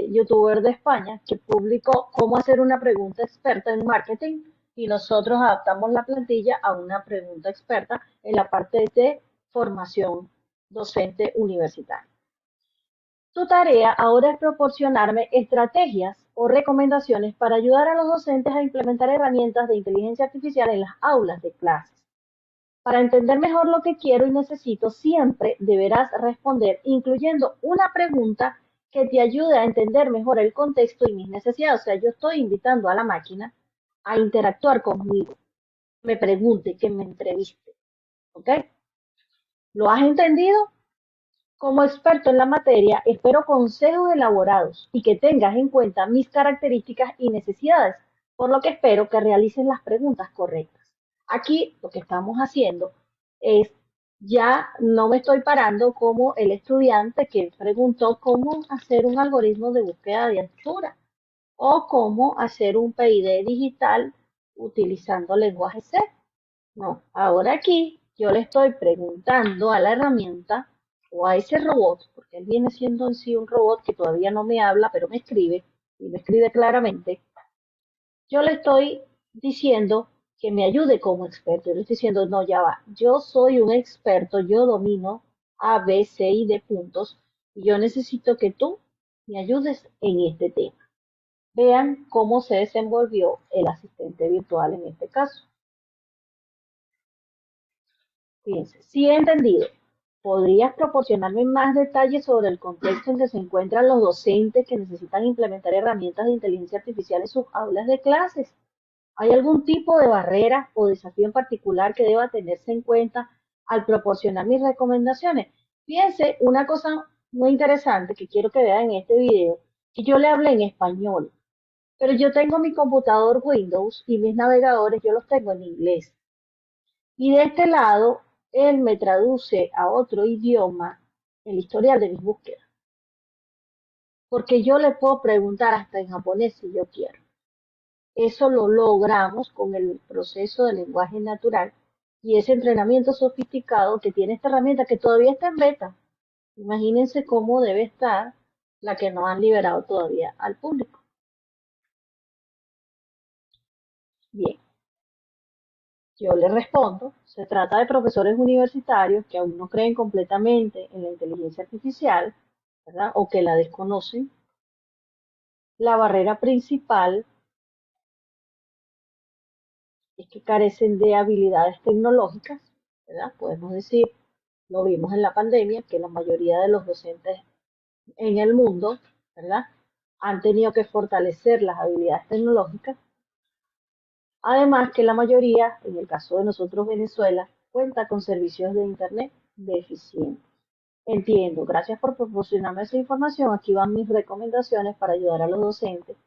youtuber de España que publicó cómo hacer una pregunta experta en marketing y nosotros adaptamos la plantilla a una pregunta experta en la parte de formación docente universitaria. Tu tarea ahora es proporcionarme estrategias o recomendaciones para ayudar a los docentes a implementar herramientas de inteligencia artificial en las aulas de clases. Para entender mejor lo que quiero y necesito, siempre deberás responder incluyendo una pregunta que te ayude a entender mejor el contexto y mis necesidades. O sea, yo estoy invitando a la máquina a interactuar conmigo, me pregunte, que me entreviste. ¿Ok? ¿Lo has entendido? Como experto en la materia, espero consejos elaborados y que tengas en cuenta mis características y necesidades, por lo que espero que realices las preguntas correctas. Aquí lo que estamos haciendo es, ya no me estoy parando como el estudiante que preguntó cómo hacer un algoritmo de búsqueda de anchura o cómo hacer un PID digital utilizando lenguaje C. No, ahora aquí yo le estoy preguntando a la herramienta o a ese robot, porque él viene siendo en sí un robot que todavía no me habla, pero me escribe y me escribe claramente. Yo le estoy diciendo que me ayude como experto. Yo le estoy diciendo, no, ya va, yo soy un experto, yo domino A, B, C y D puntos y yo necesito que tú me ayudes en este tema. Vean cómo se desenvolvió el asistente virtual en este caso. Fíjense, si he entendido, ¿podrías proporcionarme más detalles sobre el contexto en que se encuentran los docentes que necesitan implementar herramientas de inteligencia artificial en sus aulas de clases? ¿Hay algún tipo de barrera o desafío en particular que deba tenerse en cuenta al proporcionar mis recomendaciones? Fíjense, una cosa muy interesante que quiero que vean en este video, que yo le hablé en español, pero yo tengo mi computador Windows y mis navegadores yo los tengo en inglés. Y de este lado, él me traduce a otro idioma el historial de mis búsquedas, porque yo le puedo preguntar hasta en japonés si yo quiero. Eso lo logramos con el proceso de lenguaje natural y ese entrenamiento sofisticado que tiene esta herramienta que todavía está en beta. Imagínense cómo debe estar la que no han liberado todavía al público. Bien, yo le respondo, se trata de profesores universitarios que aún no creen completamente en la inteligencia artificial, ¿verdad? O que la desconocen. La barrera principal es que carecen de habilidades tecnológicas, ¿verdad? Podemos decir, lo vimos en la pandemia, que la mayoría de los docentes en el mundo, ¿verdad? Han tenido que fortalecer las habilidades tecnológicas. Además que la mayoría, en el caso de nosotros Venezuela, cuenta con servicios de Internet deficientes. Entiendo, gracias por proporcionarme esa información. Aquí van mis recomendaciones para ayudar a los docentes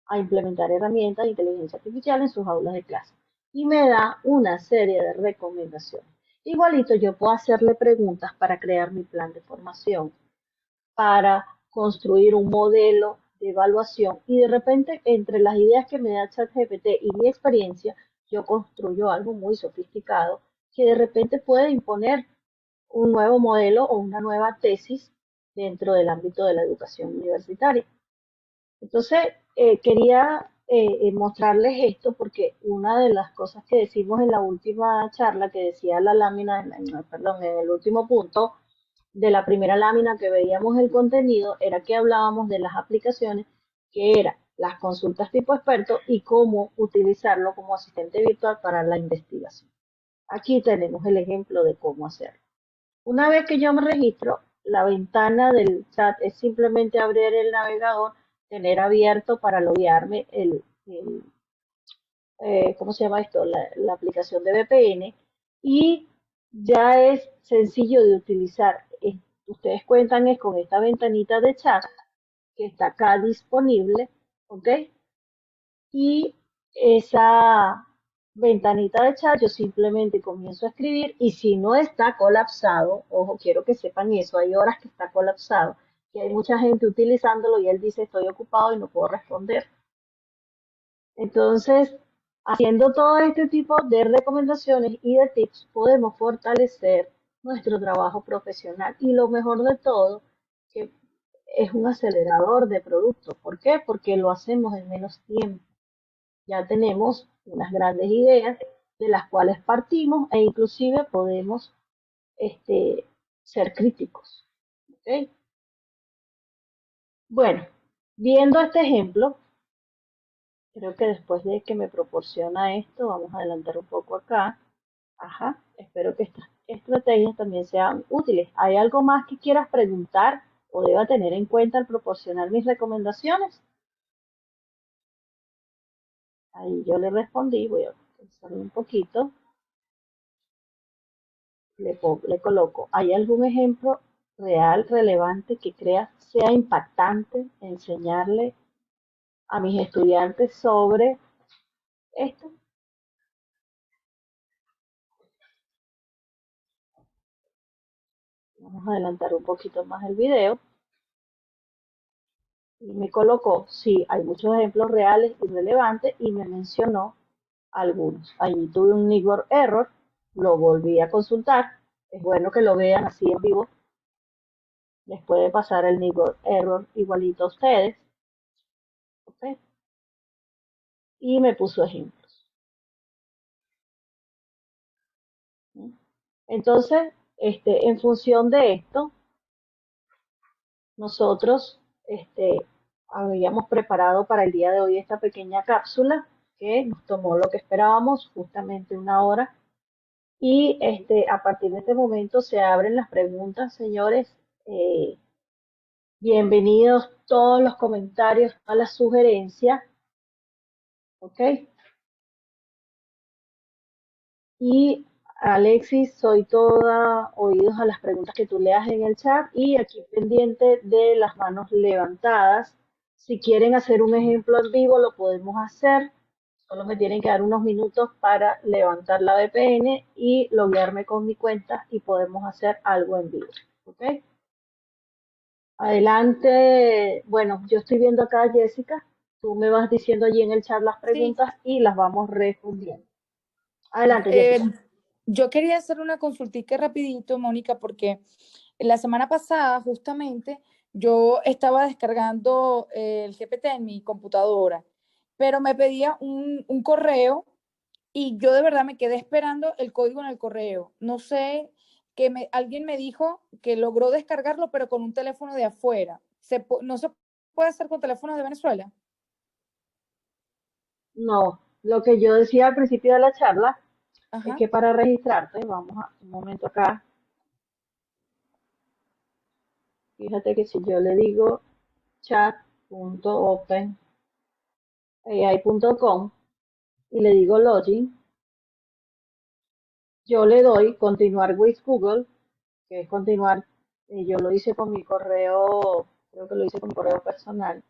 a implementar herramientas de inteligencia artificial en sus aulas de clase. Y me da una serie de recomendaciones. Igualito yo puedo hacerle preguntas para crear mi plan de formación, para construir un modelo de evaluación y de repente entre las ideas que me da ChatGPT y mi experiencia, yo construyo algo muy sofisticado que de repente puede imponer un nuevo modelo o una nueva tesis dentro del ámbito de la educación universitaria. Entonces, quería mostrarles esto porque una de las cosas que decimos en la última charla, que decía la lámina, perdón, en el último punto de la primera lámina que veíamos el contenido, era que hablábamos de las aplicaciones, que eran las consultas tipo experto y cómo utilizarlo como asistente virtual para la investigación. Aquí tenemos el ejemplo de cómo hacerlo. Una vez que yo me registro, la ventana del chat es simplemente abrir el navegador, tener abierto para loguearme ¿cómo se llama esto? La aplicación de VPN y ya es sencillo de utilizar. Ustedes cuentan es con esta ventanita de chat que está acá disponible, ¿ok? Y esa ventanita de chat yo simplemente comienzo a escribir y si no está colapsado, ojo, quiero que sepan eso, hay horas que está colapsado, que hay mucha gente utilizándolo y él dice estoy ocupado y no puedo responder. Entonces, haciendo todo este tipo de recomendaciones y de tips, podemos fortalecer nuestro trabajo profesional y lo mejor de todo, que es un acelerador de productos. ¿Por qué? Porque lo hacemos en menos tiempo. Ya tenemos unas grandes ideas de las cuales partimos e inclusive podemos ser críticos. ¿Okay? Bueno, viendo este ejemplo, creo que después de que me proporciona esto, vamos a adelantar un poco acá. Ajá, espero que estas estrategias también sean útiles. ¿Hay algo más que quieras preguntar o deba tener en cuenta al proporcionar mis recomendaciones? Ahí yo le respondí, voy a pensar un poquito. Le coloco, ¿hay algún ejemplo real, relevante que creas sea impactante enseñarle a mis estudiantes sobre esto? Vamos a adelantar un poquito más el video. Y me colocó, sí, hay muchos ejemplos reales y relevantes y me mencionó algunos. Allí tuve un network error, lo volví a consultar. Es bueno que lo vean así en vivo. Les puede pasar el network error igualito a ustedes. ¿Okay? Y me puso ejemplos. Entonces, en función de esto, nosotros habíamos preparado para el día de hoy esta pequeña cápsula que nos tomó lo que esperábamos, justamente 1 hora. Y a partir de este momento se abren las preguntas, señores. Bienvenidos todos los comentarios, todas las sugerencias, ¿ok? Y Alexis, soy toda oídos a las preguntas que tú leas en el chat y aquí pendiente de las manos levantadas. Si quieren hacer un ejemplo en vivo, lo podemos hacer. Solo me tienen que dar unos minutos para levantar la VPN y loguearme con mi cuenta y podemos hacer algo en vivo, ¿ok? Adelante. Bueno, yo estoy viendo acá a Jessica. Tú me vas diciendo allí en el chat las Sí. preguntas y las vamos respondiendo. Adelante, Eh, Jessica. yo quería hacer una consultica rapidito, Mónica, porque la semana pasada justamente yo estaba descargando el GPT en mi computadora, pero me pedía un correo y yo de verdad me quedé esperando el código en el correo. No sé, alguien me dijo que logró descargarlo, pero con un teléfono de afuera. ¿No se puede hacer con teléfonos de Venezuela? No, lo que yo decía al principio de la charla es Ajá. que para registrarte, vamos a un momento acá, fíjate que si yo le digo chat.openai.com y le digo login, yo le doy continuar with Google, que es continuar, yo lo hice con mi correo, creo que lo hice con mi correo personal,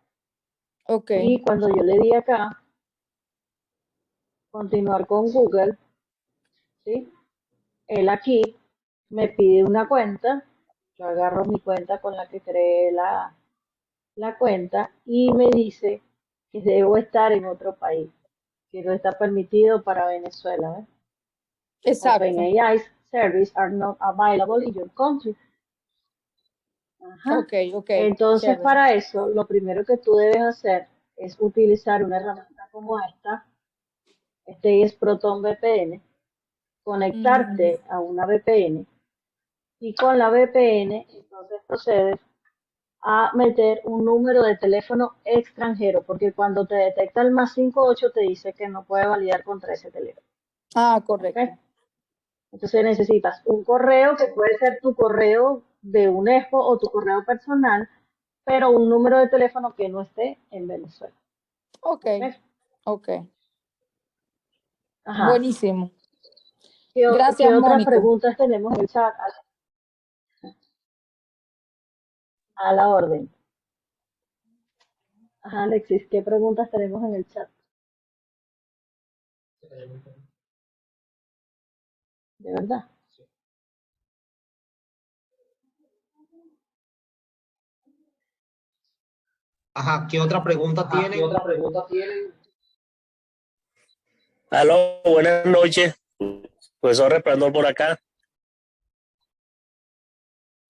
Ok. y cuando yo le di acá, continuar con Google, ¿sí? Él aquí me pide una cuenta, yo agarro mi cuenta con la que creé la cuenta y me dice que debo estar en otro país, que no está permitido para Venezuela. ¿Ves? Exacto. OpenAI's services are not available in your country. Ajá. Ok, ok. Entonces, Chévere. para eso, lo primero que tú debes hacer es utilizar una herramienta como esta. Este es Proton VPN. Conectarte a una VPN y con la VPN entonces procedes a meter un número de teléfono extranjero, porque cuando te detecta el +58 te dice que no puede validar contra ese teléfono. Ah, correcto. ¿Ok? Entonces necesitas un correo que puede ser tu correo de UNESCO o tu correo personal, pero un número de teléfono que no esté en Venezuela. Ok, ¿Ok? ok. Ajá. Buenísimo. ¿Qué Gracias, otras Mónico. preguntas tenemos en el chat? A la orden. Ajá, Alexis, ¿qué preguntas tenemos en el chat? ¿De verdad? Ajá, ¿qué otra pregunta tienen? Aló, buenas noches. Profesor Resplandor por acá.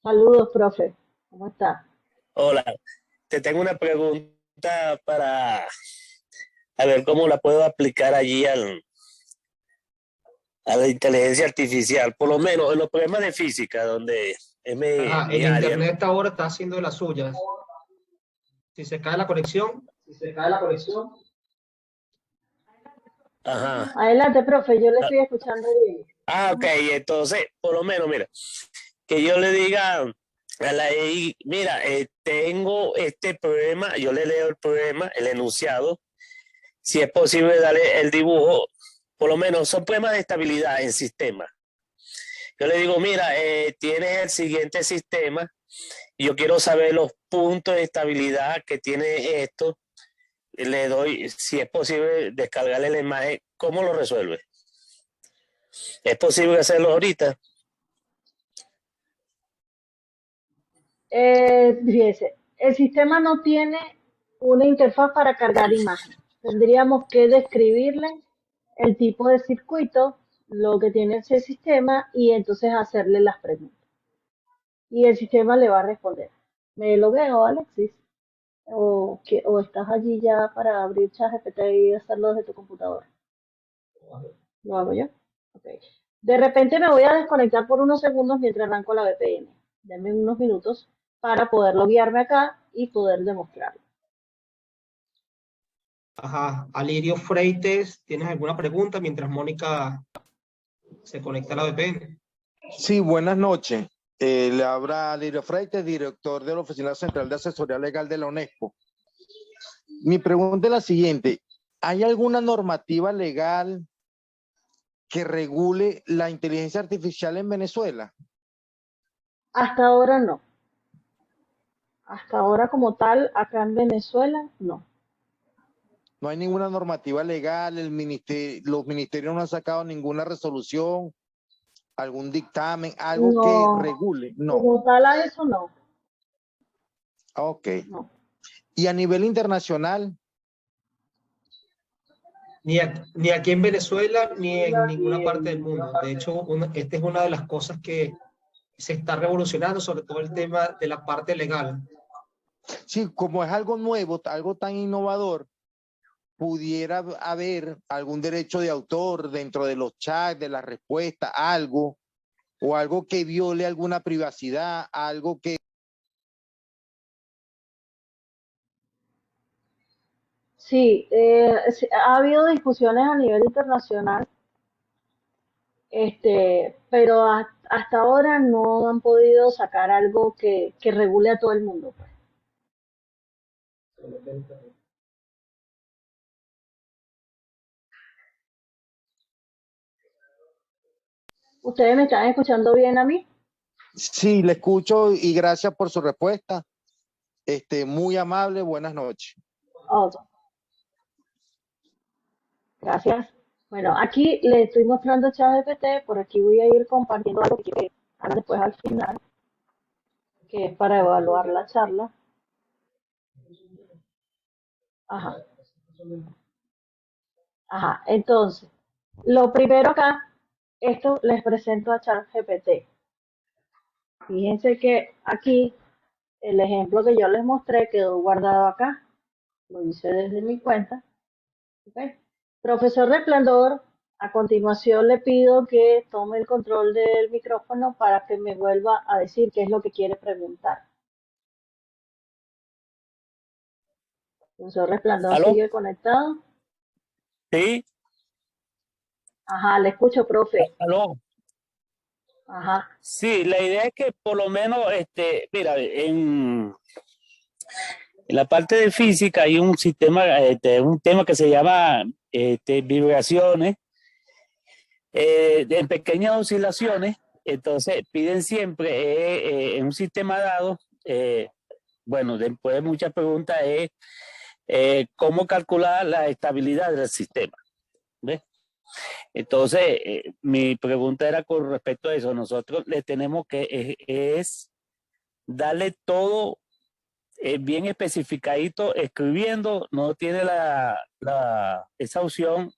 Saludos, profe. ¿Cómo está? Hola. Te tengo una pregunta para a ver cómo la puedo aplicar allí a la inteligencia artificial, por lo menos en los problemas de física, donde es Ajá, mi el área, ¿no? internet hasta ahora está haciendo de las suyas. Si se cae la conexión, Ajá. Adelante, profe, yo le estoy escuchando bien. Ok, entonces, por lo menos, mira, que yo le diga a la AI, mira, tengo este problema, yo le leo el problema, el enunciado, si es posible darle el dibujo, por lo menos son problemas de estabilidad en sistema. Yo le digo, mira, tienes el siguiente sistema y yo quiero saber los puntos de estabilidad que tiene esto. Le doy, si es posible, descargarle la imagen. ¿Cómo lo resuelve? ¿Es posible hacerlo ahorita? Fíjese, el sistema no tiene una interfaz para cargar imágenes. Tendríamos que describirle el tipo de circuito, lo que tiene ese sistema y entonces hacerle las preguntas. Y el sistema le va a responder. ¿Me lo veo, Alexis? ¿O estás allí ya para abrir ChatGPT y hacerlo desde tu computadora? ¿Lo hago yo? Ok. De repente me voy a desconectar por unos segundos mientras arranco la VPN. Denme unos minutos para poder loguearme acá y poder demostrarlo. Ajá, Alirio Freites, ¿tienes alguna pregunta mientras Mónica se conecta a la VPN? Sí, buenas noches. Le habla Lirio Freites, director de la Oficina Central de Asesoría Legal de la UNESCO. Mi pregunta es la siguiente. ¿Hay alguna normativa legal que regule la inteligencia artificial en Venezuela? Hasta ahora no. Hasta ahora como tal, acá en Venezuela, no. No hay ninguna normativa legal, los ministerios no han sacado ninguna resolución, algún dictamen, algo que No, regule. No. como tal a eso no. Ok. No. Y a nivel internacional, Ni aquí en Venezuela, ni en ninguna parte del mundo. De hecho, esta es una de las cosas que se está revolucionando, sobre todo el tema de la parte legal. sí, como es algo nuevo, algo tan innovador, pudiera haber algún derecho de autor dentro de los chats, de la respuesta, algo, o algo que viole alguna privacidad, algo que... Sí, ha habido discusiones a nivel internacional, pero hasta ahora no han podido sacar algo que regule a todo el mundo, pues. ¿Ustedes me están escuchando bien a mí? Sí, le escucho y gracias por su respuesta. Muy amable, buenas noches. Oh, gracias. Bueno, aquí le estoy mostrando ChatGPT, por aquí voy a ir compartiendo algo que quiero hablar después al final, que es para evaluar la charla. Ajá, ajá. Entonces, lo primero acá, esto les presento a ChatGPT. Fíjense que aquí el ejemplo que yo les mostré quedó guardado acá. Lo hice desde mi cuenta. ¿Ok? Profesor Resplandor, a continuación le pido que tome el control del micrófono para que me vuelva a decir qué es lo que quiere preguntar. Profesor Resplandor ¿Aló? sigue conectado. Sí, Ajá, le escucho, profe. aló. Ajá. Sí, la idea es que por lo menos, mira, en la parte de física hay un sistema, un tema que se llama vibraciones en pequeñas oscilaciones. Entonces piden siempre en un sistema dado, bueno, después de muchas preguntas, es cómo calcular la estabilidad del sistema. ¿Ves? Entonces, mi pregunta era con respecto a eso. Nosotros le tenemos que es darle todo bien especificadito, escribiendo, no tiene esa opción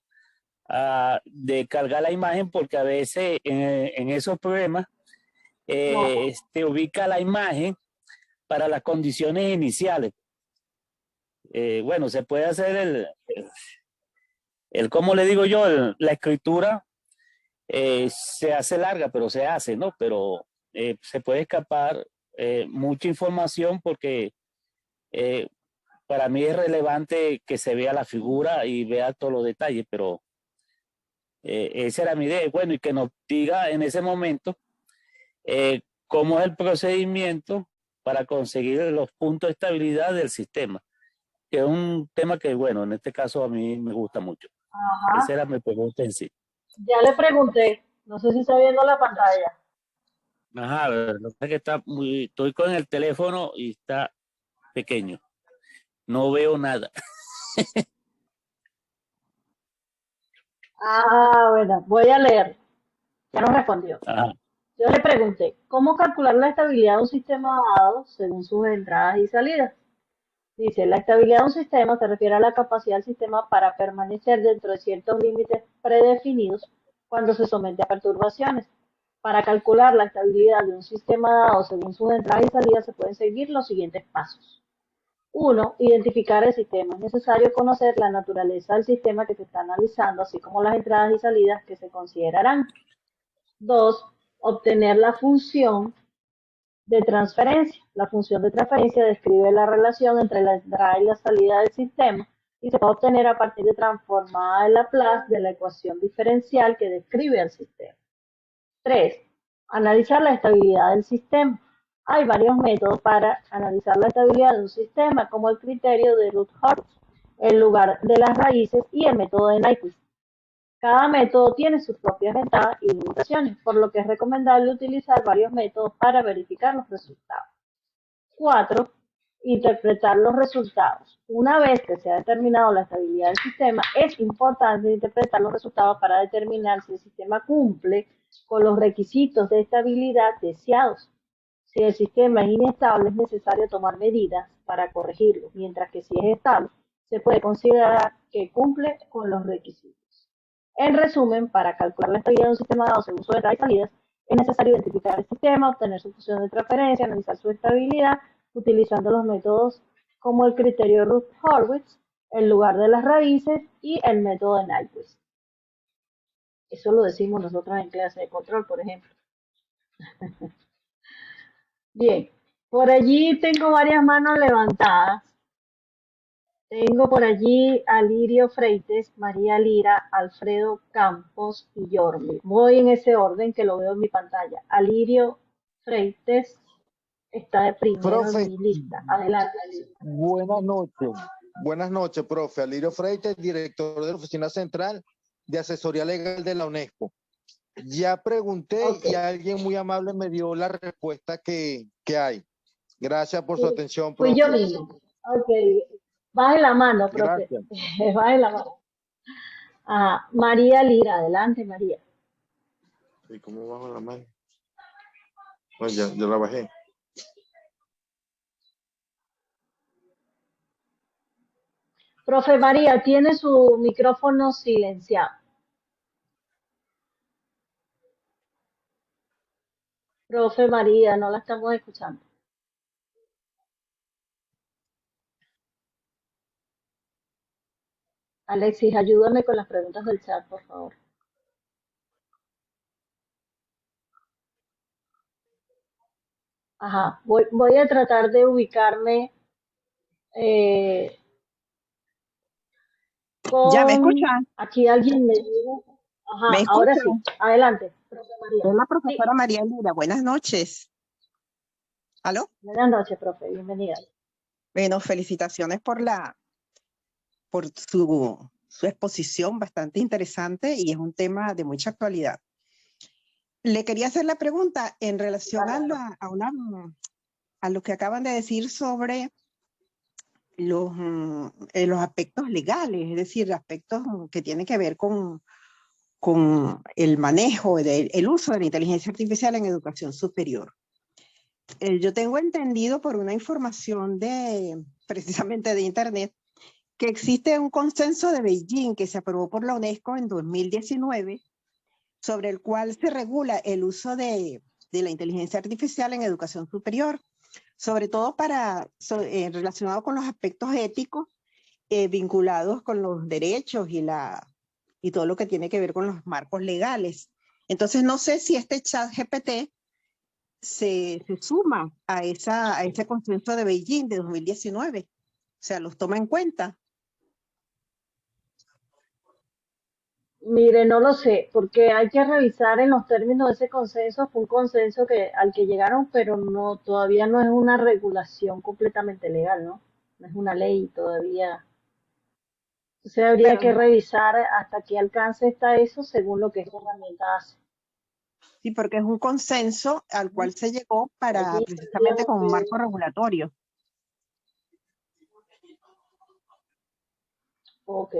de cargar la imagen, porque a veces en esos problemas No, te ubica la imagen para las condiciones iniciales. Bueno, se puede hacer ¿cómo le digo yo? La escritura se hace larga, pero se hace, ¿no? Pero se puede escapar mucha información porque para mí es relevante que se vea la figura y vea todos los detalles, pero esa era mi idea. Bueno, y que nos diga en ese momento cómo es el procedimiento para conseguir los puntos de estabilidad del sistema, que es un tema que, bueno, en este caso a mí me gusta mucho. Esa ajá. era mi pregunta en sí. Ya le pregunté. No sé si está viendo la pantalla. Ajá, lo que pasa es que estoy con el teléfono y está pequeño. No veo nada. Ah, bueno, voy a leer. Ya nos respondió. Ajá. Yo le pregunté, ¿cómo calcular la estabilidad de un sistema dado según sus entradas y salidas? Dice, la estabilidad de un sistema se refiere a la capacidad del sistema para permanecer dentro de ciertos límites predefinidos cuando se somete a perturbaciones. Para calcular la estabilidad de un sistema dado según sus entradas y salidas se pueden seguir los siguientes pasos. 1. Identificar el sistema. Es necesario conocer la naturaleza del sistema que se está analizando, así como las entradas y salidas que se considerarán. 2. Obtener la función de transferencia. La función de transferencia describe la relación entre la entrada y la salida del sistema. y se puede obtener a partir de transformada el Laplace de la ecuación diferencial que describe al sistema. 3. Analizar la estabilidad del sistema. Hay varios métodos para analizar la estabilidad de un sistema, como el criterio de Routh-Hurwitz, el lugar de las raíces y el método de Nyquist. Cada método tiene sus propias ventajas y limitaciones, por lo que es recomendable utilizar varios métodos para verificar los resultados. 4. Interpretar los resultados. Una vez que se ha determinado la estabilidad del sistema, es importante interpretar los resultados para determinar si el sistema cumple con los requisitos de estabilidad deseados. Si el sistema es inestable, es necesario tomar medidas para corregirlo, mientras que si es estable, se puede considerar que cumple con los requisitos. En resumen, para calcular la estabilidad de un sistema dado según su entrada y salidas, es necesario identificar el sistema, obtener su función de transferencia, analizar su estabilidad, utilizando los métodos como el criterio Routh-Hurwitz, el lugar de las raíces y el método de Nyquist. Eso lo decimos nosotros en clase de control, por ejemplo. Bien, por allí tengo varias manos levantadas. Tengo por allí a Lirio Freites, María Lira, Alfredo Campos y Yormi. Voy en ese orden que lo veo en mi pantalla. Alirio Freites está de primero Profe, en mi lista. Adelante. buenas noches. Buenas noches, profe. Alirio Freites, director de la Oficina Central de Asesoría Legal de la UNESCO. Ya pregunté Ok. y alguien muy amable me dio la respuesta que hay. Gracias por su atención, Fui yo profe. mismo. Ok. Baje la mano, profe. Gracias. Baje la mano. María Lira, adelante, María. ¿Y cómo bajo la mano? No, ya la bajé. Profe María, tiene su micrófono silenciado. Profe María, no la estamos escuchando. Alexis, ayúdame con las preguntas del chat, por favor. Ajá, voy a tratar de ubicarme eh, ¿Ya me con... escuchan? Aquí alguien me dijo... ¿Me Ajá, ahora sí. escuchan? Adelante, profe María. Es la Sí, profesora María Lira. Buenas noches. ¿Aló? buenas noches, profe. Bienvenida. Bueno, felicitaciones por su exposición bastante interesante y es un tema de mucha actualidad. Le quería hacer la pregunta en relación a lo que acaban de decir sobre los aspectos legales, es decir, aspectos que tienen que ver con el manejo, el uso de la inteligencia artificial en educación superior. Yo tengo entendido por una información precisamente de Internet que existe un consenso de Beijing que se aprobó por la UNESCO en 2019 sobre el cual se regula el uso de la inteligencia artificial en educación superior, sobre todo relacionado con los aspectos éticos vinculados con los derechos y todo lo que tiene que ver con los marcos legales. Entonces, no sé si este chat GPT se suma a ese consenso de Beijing de 2019. O sea, los toma en cuenta. Mire, no lo sé, porque hay que revisar en los términos de ese consenso. Fue un consenso al que llegaron, pero no, todavía no es una regulación completamente legal, ¿no? No es una ley todavía. Entonces habría Pero que revisar hasta qué alcance está eso según lo que esta herramienta hace. sí, porque es un consenso al cual se llegó para Allí precisamente tendríamos con un que... marco regulatorio. Ok,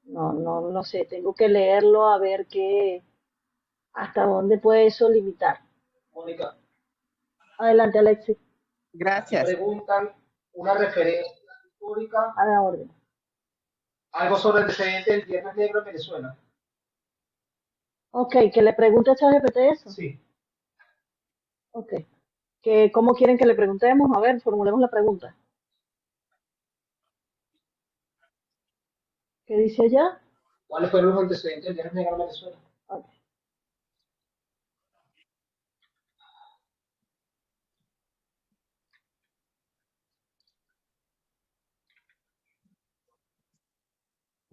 no sé, tengo que leerlo a ver hasta dónde puede eso limitar. Mónica, adelante, Alexis. Aquí Gracias. preguntan una referencia histórica a la orden. Algo sobre el antecedente del Viernes Negro en Venezuela. Ok, que le pregunte a ChatGPT eso. Sí. Ok. ¿Cómo quieren que le preguntemos? A ver, formulemos la pregunta. ¿Qué dice allá? ¿Cuáles fueron los antecedentes del Viernes Negro en Venezuela? Ok.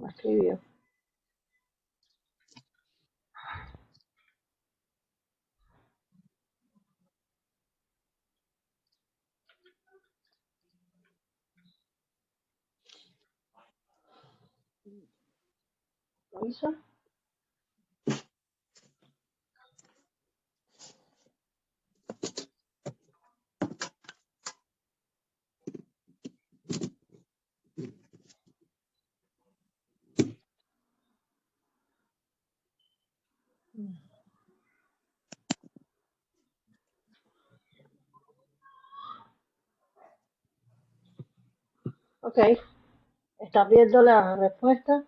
No escribió. ¿Lo hizo? Ok, ¿estás viendo la respuesta?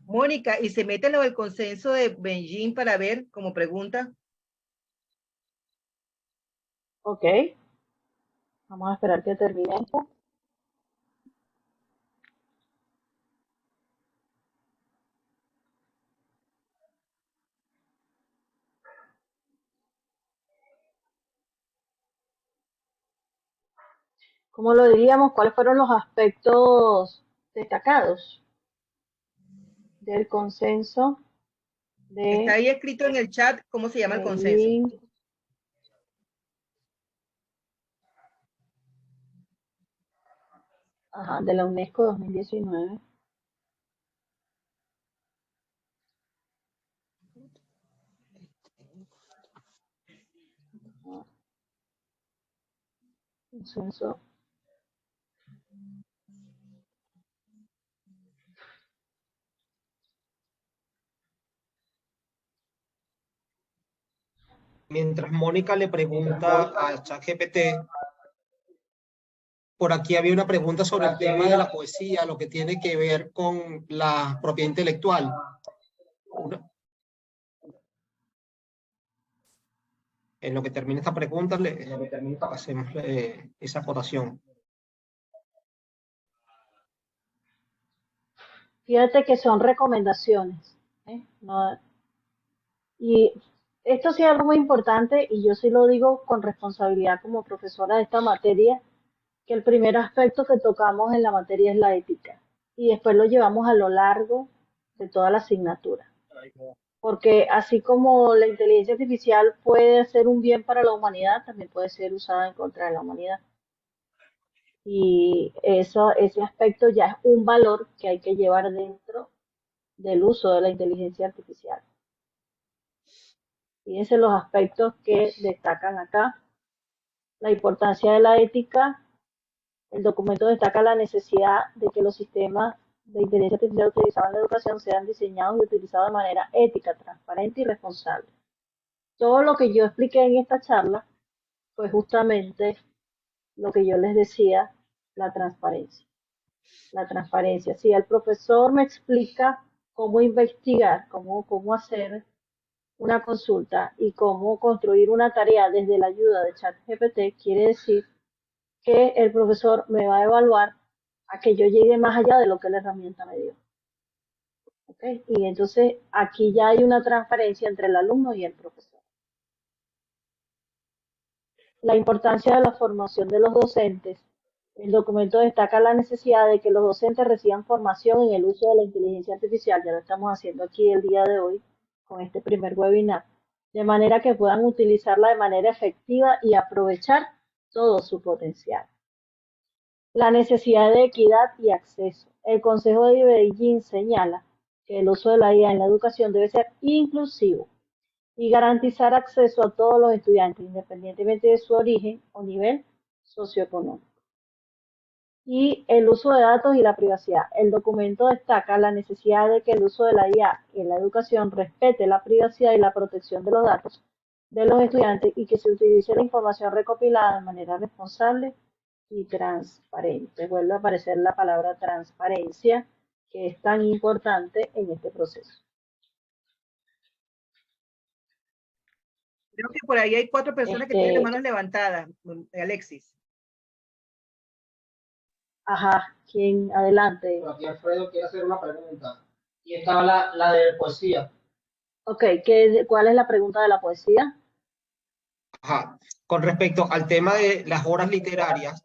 Mónica, ¿y se mete lo del consenso de Beijing para ver como pregunta? Ok, vamos a esperar que termine esto. ¿Cómo lo diríamos? ¿Cuáles fueron los aspectos destacados del consenso Está de ahí escrito en el chat cómo se llama el consenso. Beijing? Ajá, de la UNESCO 2019. Consenso. Mientras Mónica le pregunta a ChatGPT, por aquí había una pregunta sobre el tema de la poesía, lo que tiene que ver con la propiedad intelectual. En lo que termine esta pregunta, hacemos esa acotación. Fíjate que son recomendaciones, ¿eh? Y esto sí es algo muy importante y yo sí lo digo con responsabilidad como profesora de esta materia, que el primer aspecto que tocamos en la materia es la ética y después lo llevamos a lo largo de toda la asignatura. Porque así como la inteligencia artificial puede ser un bien para la humanidad, también puede ser usada en contra de la humanidad. Y ese aspecto ya es un valor que hay que llevar dentro del uso de la inteligencia artificial. Fíjense los aspectos que destacan acá. La importancia de la ética. El documento destaca la necesidad de que los sistemas de inteligencia artificial utilizados en la educación sean diseñados y utilizados de manera ética, transparente y responsable. Todo lo que yo expliqué en esta charla fue justamente lo que yo les decía, la transparencia. La transparencia. Si el profesor me explica cómo investigar, cómo hacer una consulta y cómo construir una tarea desde la ayuda de ChatGPT, quiere decir que el profesor me va a evaluar a que yo llegue más allá de lo que la herramienta me dio. ¿Okay? Y entonces aquí ya hay una transparencia entre el alumno y el profesor. La importancia de la formación de los docentes. El documento destaca la necesidad de que los docentes reciban formación en el uso de la inteligencia artificial, ya lo estamos haciendo aquí el día de hoy con este primer webinar, de manera que puedan utilizarla de manera efectiva y aprovechar todo su potencial. La necesidad de equidad y acceso. El Consejo de Beijing señala que el uso de la IA en la educación debe ser inclusivo y garantizar acceso a todos los estudiantes, independientemente de su origen o nivel socioeconómico. Y el uso de datos y la privacidad. El documento destaca la necesidad de que el uso de la IA en la educación respete la privacidad y la protección de los datos de los estudiantes y que se utilice la información recopilada de manera responsable y transparente. Vuelve a aparecer la palabra transparencia, que es tan importante en este proceso. Creo que por ahí hay 4 personas que tienen las manos levantadas, Alexis. Ajá, ¿quién? Adelante. Aquí Alfredo quiere hacer una pregunta. Y estaba la de poesía. Ok, ¿cuál es la pregunta de la poesía? Ajá. Con respecto al tema de las obras literarias,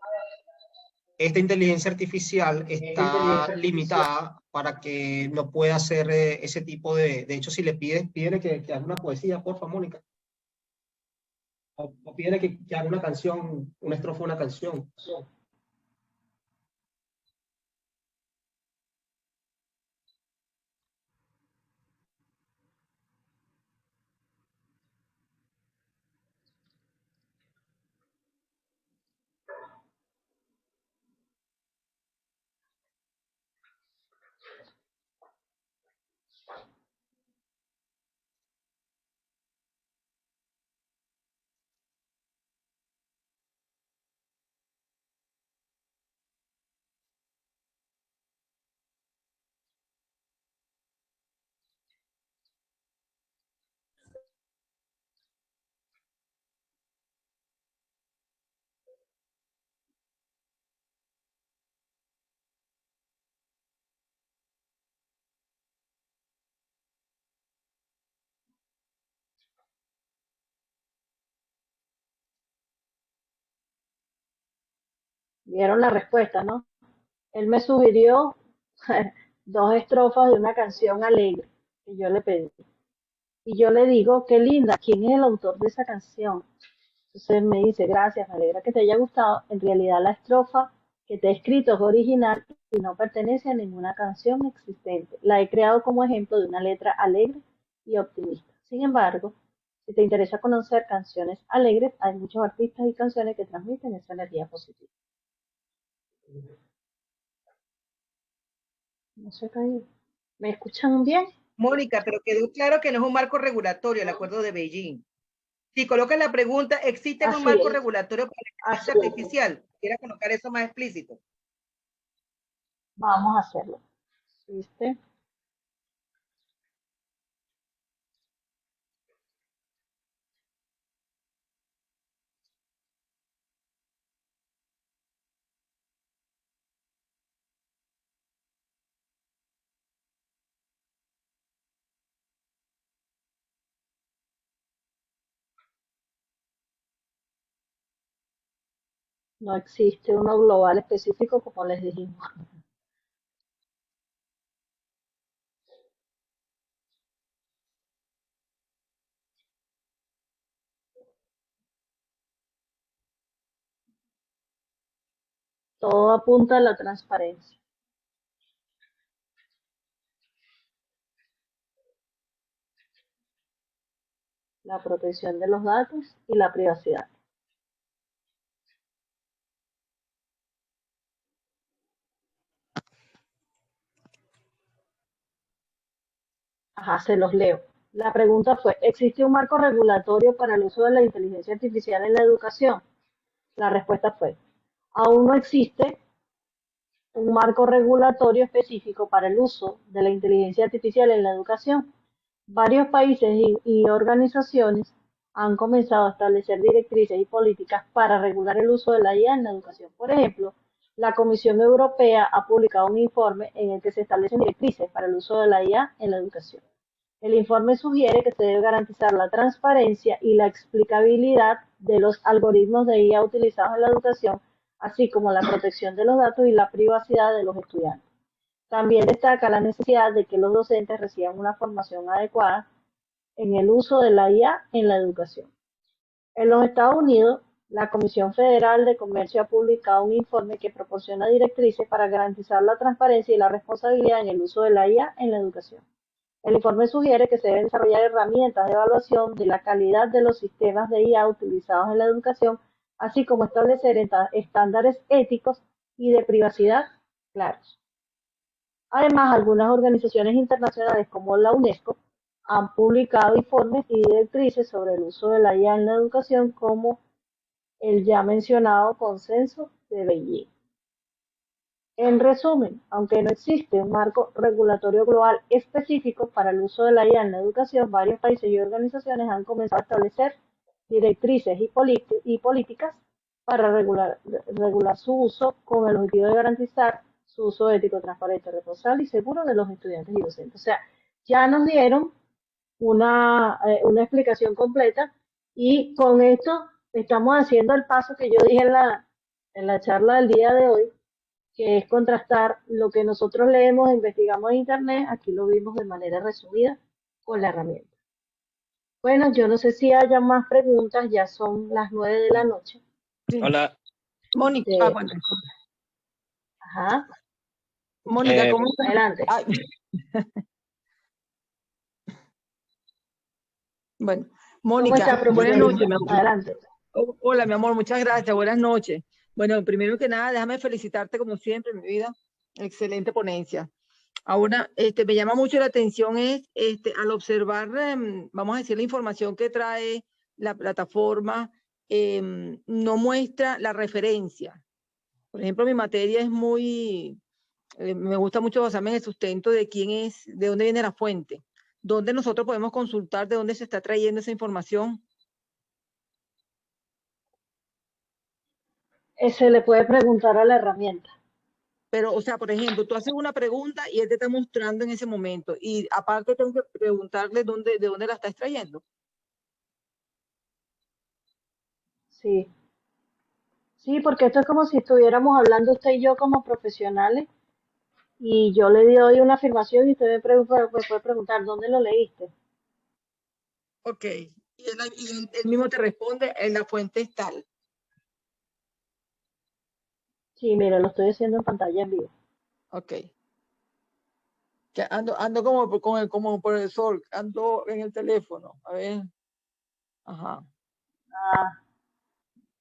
esta inteligencia artificial está limitada para que no pueda hacer ese tipo de hecho, si le pides, pídele que haga una poesía, por favor, Mónica. O pídele que haga una canción, una estrofa de una canción. Vieron la respuesta, ¿no? Él me sugirió dos estrofas de una canción alegre que yo le pedí. Y yo le digo, qué linda, ¿quién es el autor de esa canción? Entonces me dice, gracias, me alegra que te haya gustado. En realidad la estrofa que te he escrito es original y no pertenece a ninguna canción existente. La he creado como ejemplo de una letra alegre y optimista. Sin embargo, si te interesa conocer canciones alegres, hay muchos artistas y canciones que transmiten esa energía positiva. No sé qué. ¿Me escuchan bien? Mónica, pero quedó claro que no es un marco regulatorio el acuerdo de Beijing. Si colocas la pregunta, ¿existe un Así marco es, regulatorio para la así inteligencia es. artificial? Quiero colocar eso más explícito. Vamos a hacerlo. ¿Viste? No existe uno global específico como les dijimos. Todo apunta a la transparencia, la protección de los datos y la privacidad. Ajá, se los leo. La pregunta fue, ¿existe un marco regulatorio para el uso de la inteligencia artificial en la educación? La respuesta fue, aún no existe un marco regulatorio específico para el uso de la inteligencia artificial en la educación. Varios países y organizaciones han comenzado a establecer directrices y políticas para regular el uso de la IA en la educación. Por ejemplo, la Comisión Europea ha publicado un informe en el que se establecen directrices para el uso de la IA en la educación. El informe sugiere que se debe garantizar la transparencia y la explicabilidad de los algoritmos de IA utilizados en la educación, así como la protección de los datos y la privacidad de los estudiantes. También destaca la necesidad de que los docentes reciban una formación adecuada en el uso de la IA en la educación. En los Estados Unidos, la Comisión Federal de Comercio ha publicado un informe que proporciona directrices para garantizar la transparencia y la responsabilidad en el uso de la IA en la educación. El informe sugiere que se deben desarrollar herramientas de evaluación de la calidad de los sistemas de IA utilizados en la educación, así como establecer estándares éticos y de privacidad claros. Además, algunas organizaciones internacionales como la UNESCO han publicado informes y directrices sobre el uso de la IA en la educación, como el ya mencionado Consenso de Beijing. En resumen, aunque no existe un marco regulatorio global específico para el uso de la IA en la educación, varios países y organizaciones han comenzado a establecer directrices y políticas para regular su uso con el objetivo de garantizar su uso ético, transparente, responsable y seguro de los estudiantes y docentes. O sea, ya nos dieron una explicación completa y con esto estamos haciendo el paso que yo dije en la charla del día de hoy, que es contrastar lo que nosotros leemos e investigamos en Internet, aquí lo vimos de manera resumida con la herramienta. Bueno, yo no sé si haya más preguntas, ya son las 9 de la noche. Hola. Mónica, Este, bueno, ajá, Mónica, Eh, ¿cómo estás? adelante. Ay. Bueno, ¿Cómo Mónica, está, buenas profesor? noches, mi amor. Adelante. Hola, mi amor, muchas gracias, buenas noches. Bueno, primero que nada, déjame felicitarte como siempre, mi vida. Excelente ponencia. Ahora, me llama mucho la atención al observar, vamos a decir, la información que trae la plataforma, no muestra la referencia. Por ejemplo, mi materia es me gusta mucho basarme en el sustento de quién es, de dónde viene la fuente, dónde nosotros podemos consultar de dónde se está trayendo esa información. Se le puede preguntar a la herramienta. Pero, o sea, por ejemplo, tú haces una pregunta y él te está mostrando en ese momento. Y aparte tengo que preguntarle de dónde la está extrayendo. Sí. Sí, porque esto es como si estuviéramos hablando usted y yo como profesionales y yo le doy una afirmación y usted me puede preguntar, ¿dónde lo leíste? Ok. Y él mismo te responde, en la fuente es tal. Sí, mira, lo estoy haciendo en pantalla en vivo. Ok. Que ando como por el sol, ando en el teléfono. A ver. Ajá. Ah,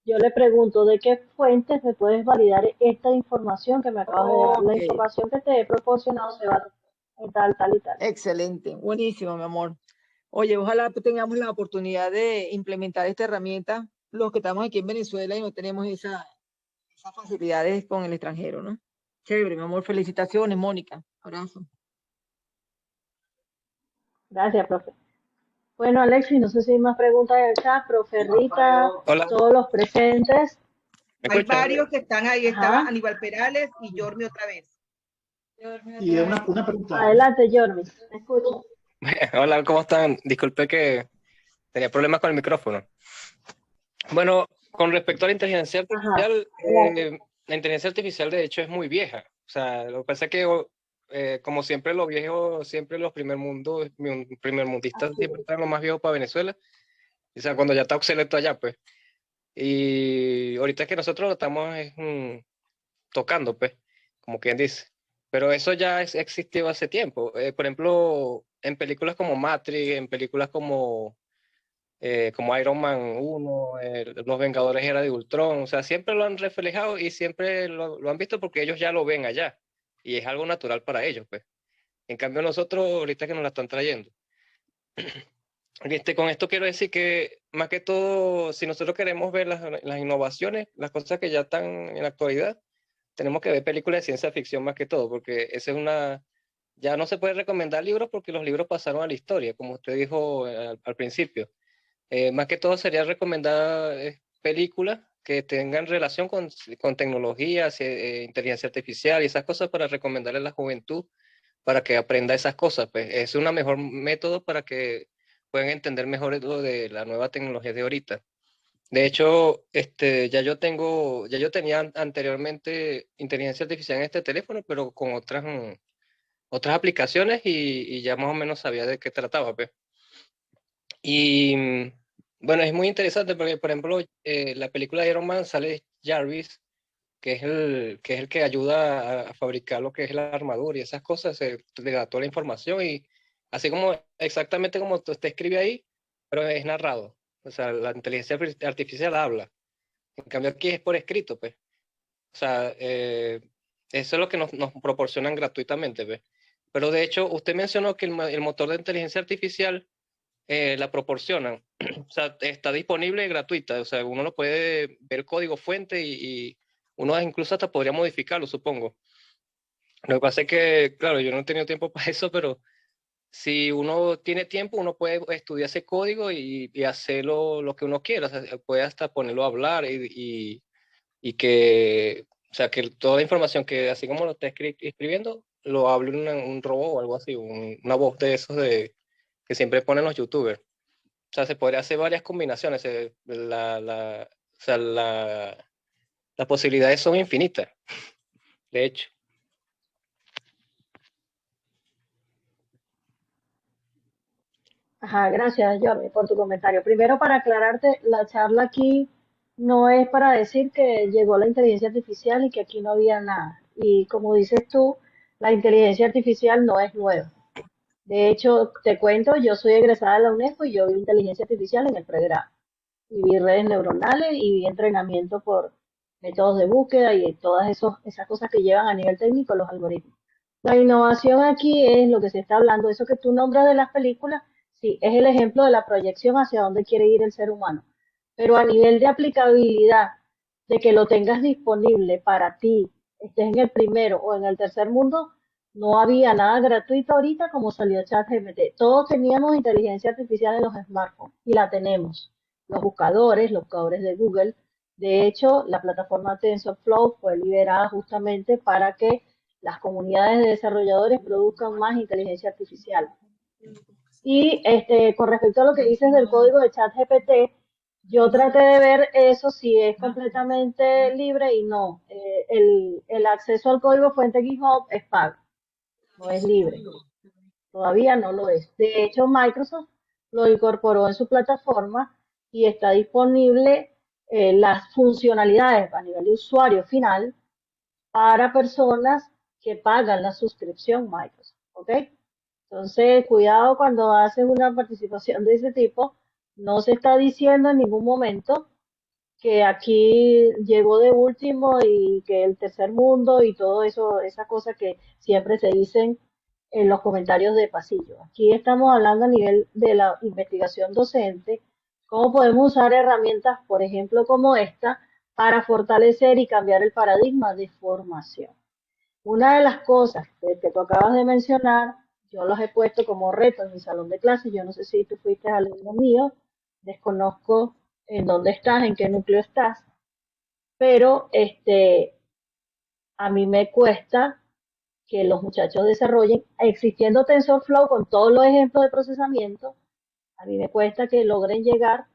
yo le pregunto, ¿de qué fuentes me puedes validar esta información que me acabas de dar? La Ok. información que te he proporcionado se va en tal, tal y tal. Excelente. Buenísimo, mi amor. Oye, ojalá tengamos la oportunidad de implementar esta herramienta los que estamos aquí en Venezuela y no tenemos esas facilidades con el extranjero, ¿no? Chévere, mi amor. Felicitaciones, Mónica. Abrazo. Gracias, profe. Bueno, Alexis, no sé si hay más preguntas en el chat, profe Rita, Hola, todos los presentes. ¿me Hay escuchan? varios que están ahí. Ajá. Estaba Aníbal Perales y Jormi otra vez. Y una pregunta. Adelante, Jormi, te escucho. Hola, ¿cómo están? Disculpe que tenía problemas con el micrófono. Bueno, con respecto a la inteligencia Ajá, artificial, adelante. la inteligencia artificial de hecho es muy vieja. O sea, lo que pasa es que, como siempre, los viejos, siempre los primermundistas Así siempre es. traen lo más viejo para Venezuela. O sea, cuando ya está obsoleto allá, pues. Y ahorita es que nosotros lo estamos tocando, pues, como quien dice. Pero eso ya existió hace tiempo. Por ejemplo, en películas como Matrix, en películas como Iron Man 1, Los Vengadores Era de Ultron, o sea, siempre lo han reflejado y siempre lo han visto porque ellos ya lo ven allá y es algo natural para ellos, pues. En cambio nosotros ahorita que nos la están trayendo. Con esto quiero decir que más que todo, si nosotros queremos ver las innovaciones, las cosas que ya están en la actualidad, tenemos que ver películas de ciencia ficción más que todo, porque esa es una... Ya no se puede recomendar libros porque los libros pasaron a la historia, como usted dijo al principio. Más que todo sería recomendar películas que tengan relación con tecnologías, inteligencia artificial y esas cosas para recomendarle a la juventud para que aprenda esas cosas. Pues es un mejor método para que puedan entender mejor lo de la nueva tecnología de ahorita. De hecho, ya yo tenía anteriormente inteligencia artificial en este teléfono, pero con otras aplicaciones y ya más o menos sabía de qué trataba, pues. Y bueno, es muy interesante porque, por ejemplo, la película de Iron Man sale Jarvis, que es el que ayuda a fabricar lo que es la armadura y esas cosas, le da toda la información y así como exactamente como te escribe ahí, pero es narrado. O sea, la inteligencia artificial habla. En cambio aquí es por escrito, pues. O sea, eso es lo que nos proporcionan gratuitamente, pues. Pero de hecho, usted mencionó que el motor de inteligencia artificial la proporcionan. O sea, está disponible y gratuita. O sea, uno lo puede ver código fuente y uno incluso hasta podría modificarlo, supongo. Lo que pasa es que, claro, yo no he tenido tiempo para eso, pero si uno tiene tiempo, uno puede estudiar ese código y hacerlo lo que uno quiera. O sea, puede hasta ponerlo a hablar y que, o sea, que toda la información que, así como lo está escribiendo, lo hable un robot o algo así, una voz de esos que siempre ponen los youtubers. O sea, se podría hacer varias combinaciones. O sea, las posibilidades son infinitas. de hecho. Ajá, gracias, Jordi, por tu comentario. Primero, para aclararte, la charla aquí no es para decir que llegó la inteligencia artificial y que aquí no había nada. Y como dices tú, la inteligencia artificial no es nueva. De hecho, te cuento, yo soy egresada de la UNESCO y yo vi inteligencia artificial en el pregrado. Y vi redes neuronales y vi entrenamiento por métodos de búsqueda y esas cosas que llevan a nivel técnico los algoritmos. La innovación aquí es lo que se está hablando, eso que tú nombras de las películas, sí, es el ejemplo de la proyección hacia dónde quiere ir el ser humano. Pero a nivel de aplicabilidad, de que lo tengas disponible para ti, estés en el primero o en el tercer mundo, no había nada gratuito ahorita como salió ChatGPT. Todos teníamos inteligencia artificial en los smartphones y la tenemos. Los buscadores de Google. De hecho, la plataforma TensorFlow fue liberada justamente para que las comunidades de desarrolladores produzcan más inteligencia artificial. Y con respecto a lo que dices del código de ChatGPT, yo traté de ver eso si es completamente libre y no. El acceso al código fuente GitHub es pago, no es libre. Todavía no lo es. De hecho, Microsoft lo incorporó en su plataforma y está disponible las funcionalidades a nivel de usuario final para personas que pagan la suscripción Microsoft, ¿ok? Entonces, cuidado cuando haces una participación de ese tipo, no se está diciendo en ningún momento que aquí llegó de último y que el tercer mundo y todo eso, esas cosas que siempre se dicen en los comentarios de pasillo. Aquí estamos hablando a nivel de la investigación docente, cómo podemos usar herramientas, por ejemplo, como esta, para fortalecer y cambiar el paradigma de formación. Una de las cosas que tú acabas de mencionar, yo los he puesto como reto en mi salón de clases. Yo no sé si tú fuiste alumno mío, desconozco en dónde estás, en qué núcleo estás, pero a mí me cuesta que los muchachos desarrollen, existiendo TensorFlow con todos los ejemplos de procesamiento, a mí me cuesta que logren llegar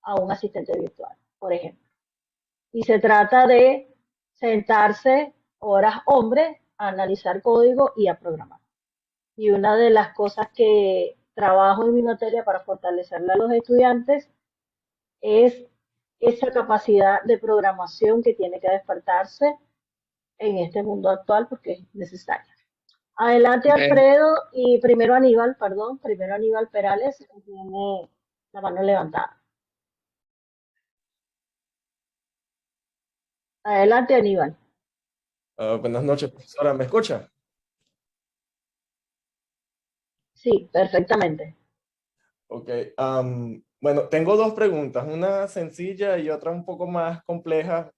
a un asistente virtual, por ejemplo. Y se trata de sentarse horas hombre a analizar código y a programar. Y una de las cosas que trabajo en mi materia para fortalecerle a los estudiantes es esa capacidad de programación que tiene que despertarse en este mundo actual porque es necesaria. Adelante Alfredo y primero Aníbal Perales, que tiene la mano levantada. Adelante Aníbal. Buenas noches, profesora. ¿Me escucha? Sí, perfectamente. Ok. Bueno, tengo dos preguntas, una sencilla y otra un poco más compleja.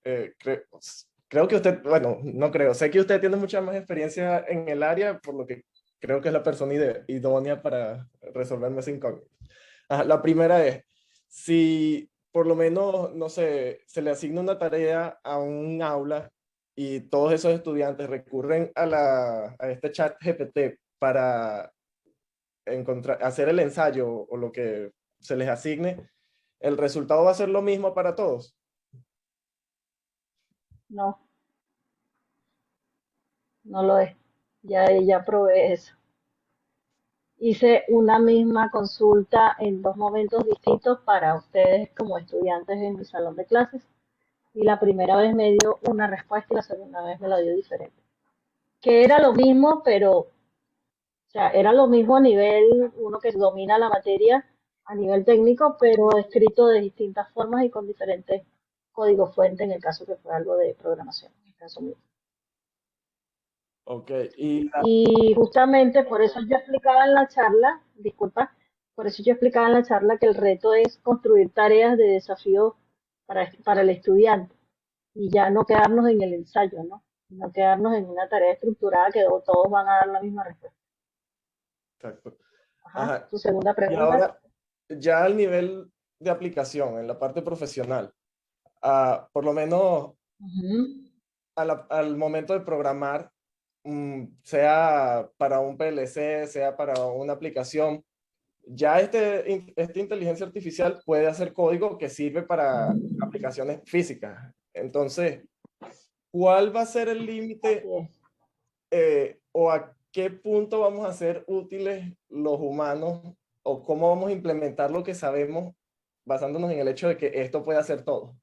Creo que usted, bueno, no creo, sé que usted tiene mucha más experiencia en el área, por lo que creo que es la persona idónea para resolverme esa incógnita. La primera es, si por lo menos, no sé, se le asigna una tarea a un aula y todos esos estudiantes recurren a este chat GPT para hacer el ensayo o lo que se les asigne, ¿el resultado va a ser lo mismo para todos? No, no lo es. Ya probé eso. Hice una misma consulta en dos momentos distintos para ustedes como estudiantes en mi salón de clases y la primera vez me dio una respuesta y la segunda vez me la dio diferente. Que era lo mismo, pero, o sea, era lo mismo a nivel, uno que domina la materia a nivel técnico, pero escrito de distintas formas y con diferentes códigos fuente en el caso que fue algo de programación, en el caso mío. Ok, Y justamente por eso yo explicaba en la charla, disculpa, por eso yo explicaba en la charla que el reto es construir tareas de desafío para el estudiante y ya no quedarnos en el ensayo, ¿no? No quedarnos en una tarea estructurada que todos van a dar la misma respuesta. Exacto. Ajá, tu segunda Y pregunta. ahora, ya al nivel de aplicación, en la parte profesional, por lo menos al momento de programar, sea para un PLC, sea para una aplicación, ya esta inteligencia artificial puede hacer código que sirve para aplicaciones físicas. Entonces, ¿cuál va a ser el límite Así es. o a qué punto vamos a ser útiles los humanos o cómo vamos a implementar lo que sabemos basándonos en el hecho de que esto puede hacer todo?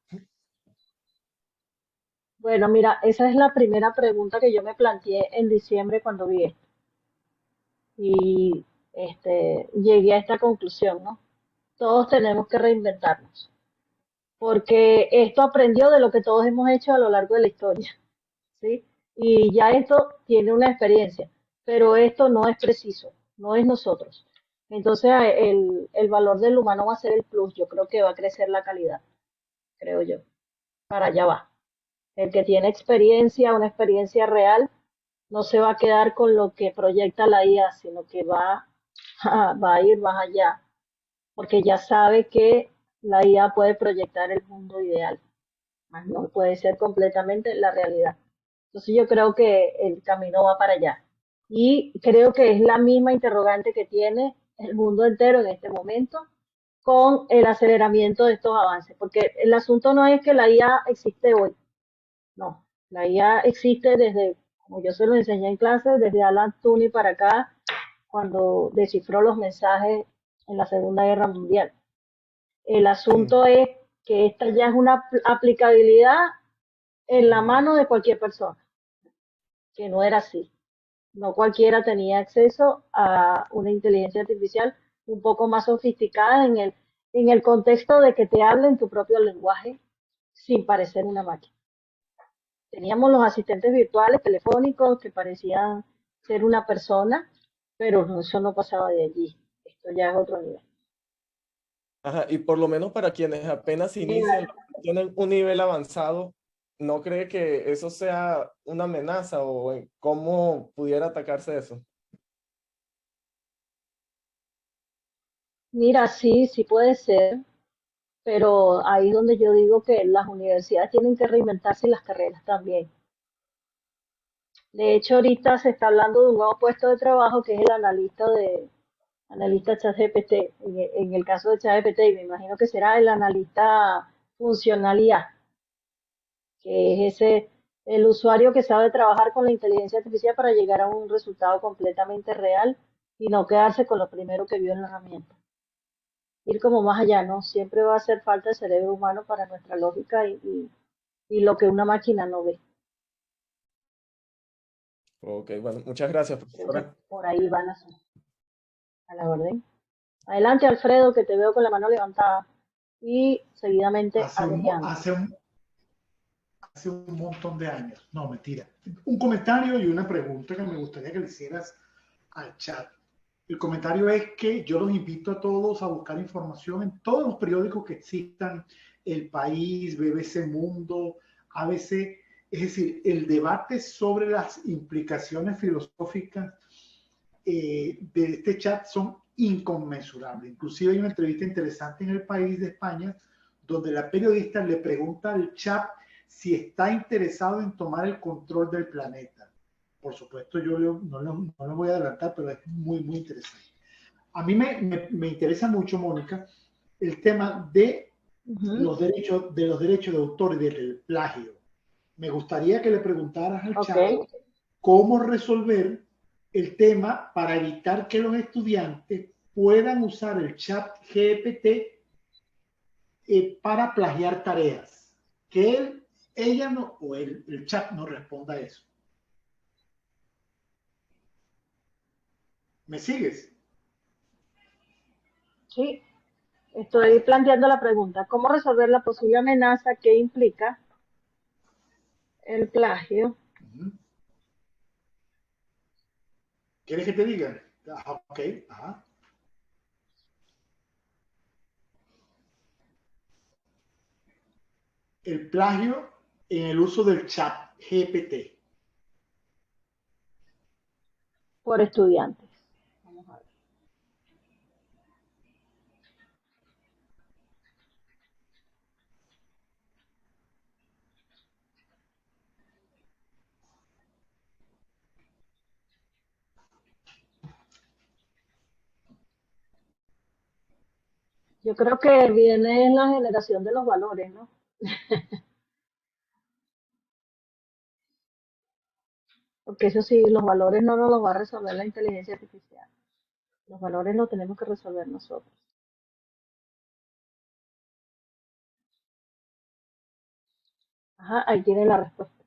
Bueno, mira, esa es la primera pregunta que yo me planteé en diciembre cuando vi esto. Y llegué a esta conclusión, ¿no? Todos tenemos que reinventarnos, porque esto aprendió de lo que todos hemos hecho a lo largo de la historia, ¿sí? Y ya esto tiene una experiencia, pero esto no es preciso, no es nosotros. Entonces, el valor del humano va a ser el plus. Yo creo que va a crecer la calidad, creo yo. Para allá va. El que tiene experiencia, una experiencia real, no se va a quedar con lo que proyecta la IA, sino que va a ir más allá, porque ya sabe que la IA puede proyectar el mundo ideal, más no puede ser completamente la realidad. Entonces yo creo que el camino va para allá. Y creo que es la misma interrogante que tiene el mundo entero en este momento con el aceleramiento de estos avances, porque el asunto no es que la IA existe hoy, no, la IA existe desde, como yo se lo enseñé en clase, desde Alan Turing para acá, cuando descifró los mensajes en la Segunda Guerra Mundial. El asunto es que esta ya es una aplicabilidad en la mano de cualquier persona, que no era así. No cualquiera tenía acceso a una inteligencia artificial un poco más sofisticada en el contexto de que te hable en tu propio lenguaje sin parecer una máquina. Teníamos los asistentes virtuales telefónicos que parecían ser una persona, pero eso no pasaba de allí. Esto ya es otro nivel. Ajá, y por lo menos para quienes apenas inician, tienen un nivel avanzado, ¿no cree que eso sea una amenaza o en cómo pudiera atacarse eso? Mira, sí, sí puede ser, pero ahí es donde yo digo que las universidades tienen que reinventarse y las carreras también. De hecho, ahorita se está hablando de un nuevo puesto de trabajo que es el analista ChatGPT. En el caso de ChatGPT, me imagino que será el analista funcional IA, que es el usuario que sabe trabajar con la inteligencia artificial para llegar a un resultado completamente real y no quedarse con lo primero que vio en la herramienta. Ir como más allá, ¿no? Siempre va a hacer falta el cerebro humano para nuestra lógica y lo que una máquina no ve. Ok, bueno, muchas gracias, Creo que profesora. por ahí van a la orden. Adelante, Alfredo, que te veo con la mano levantada. Y seguidamente Hace un, mo- Adrián. hace un montón de años. No, mentira. Un comentario y una pregunta que me gustaría que le hicieras al chat. El comentario es que yo los invito a todos a buscar información en todos los periódicos que existan, El País, BBC Mundo, ABC, es decir, el debate sobre las implicaciones filosóficas de este chat son inconmensurables. Inclusive hay una entrevista interesante en El País de España donde la periodista le pregunta al chat si está interesado en tomar el control del planeta. Por supuesto, yo no lo voy a adelantar, pero es muy, muy interesante. A mí me interesa mucho, Mónica, el tema de los derechos de autor y del plagio. Me gustaría que le preguntaras al chat cómo resolver el tema para evitar que los estudiantes puedan usar el chat GPT para plagiar tareas. Que ella no, o el chat no responda a eso. ¿Me sigues? Sí, estoy planteando la pregunta. ¿Cómo resolver la posible amenaza que implica el plagio? ¿Quieres que te diga? Ok, ajá. El plagio en el uso del chat GPT. Por estudiantes. Vamos a ver. Yo creo que viene en la generación de los valores, ¿no? Porque eso sí, los valores no nos los va a resolver la inteligencia artificial. Los valores los tenemos que resolver nosotros. Ajá, ahí tiene la respuesta.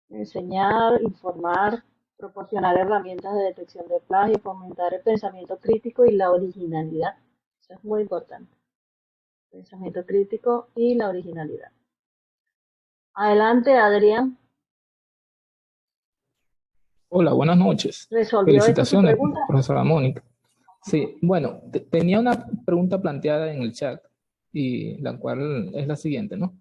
Enseñar, informar, proporcionar herramientas de detección de plagio, fomentar el pensamiento crítico y la originalidad. Eso es muy importante. Pensamiento crítico y la originalidad. Adelante, Adrián. Hola, buenas noches. ¿Resolvió esto tu Felicitaciones, pregunta? profesora Mónica. Sí, bueno, tenía una pregunta planteada en el chat y la cual es la siguiente, ¿no?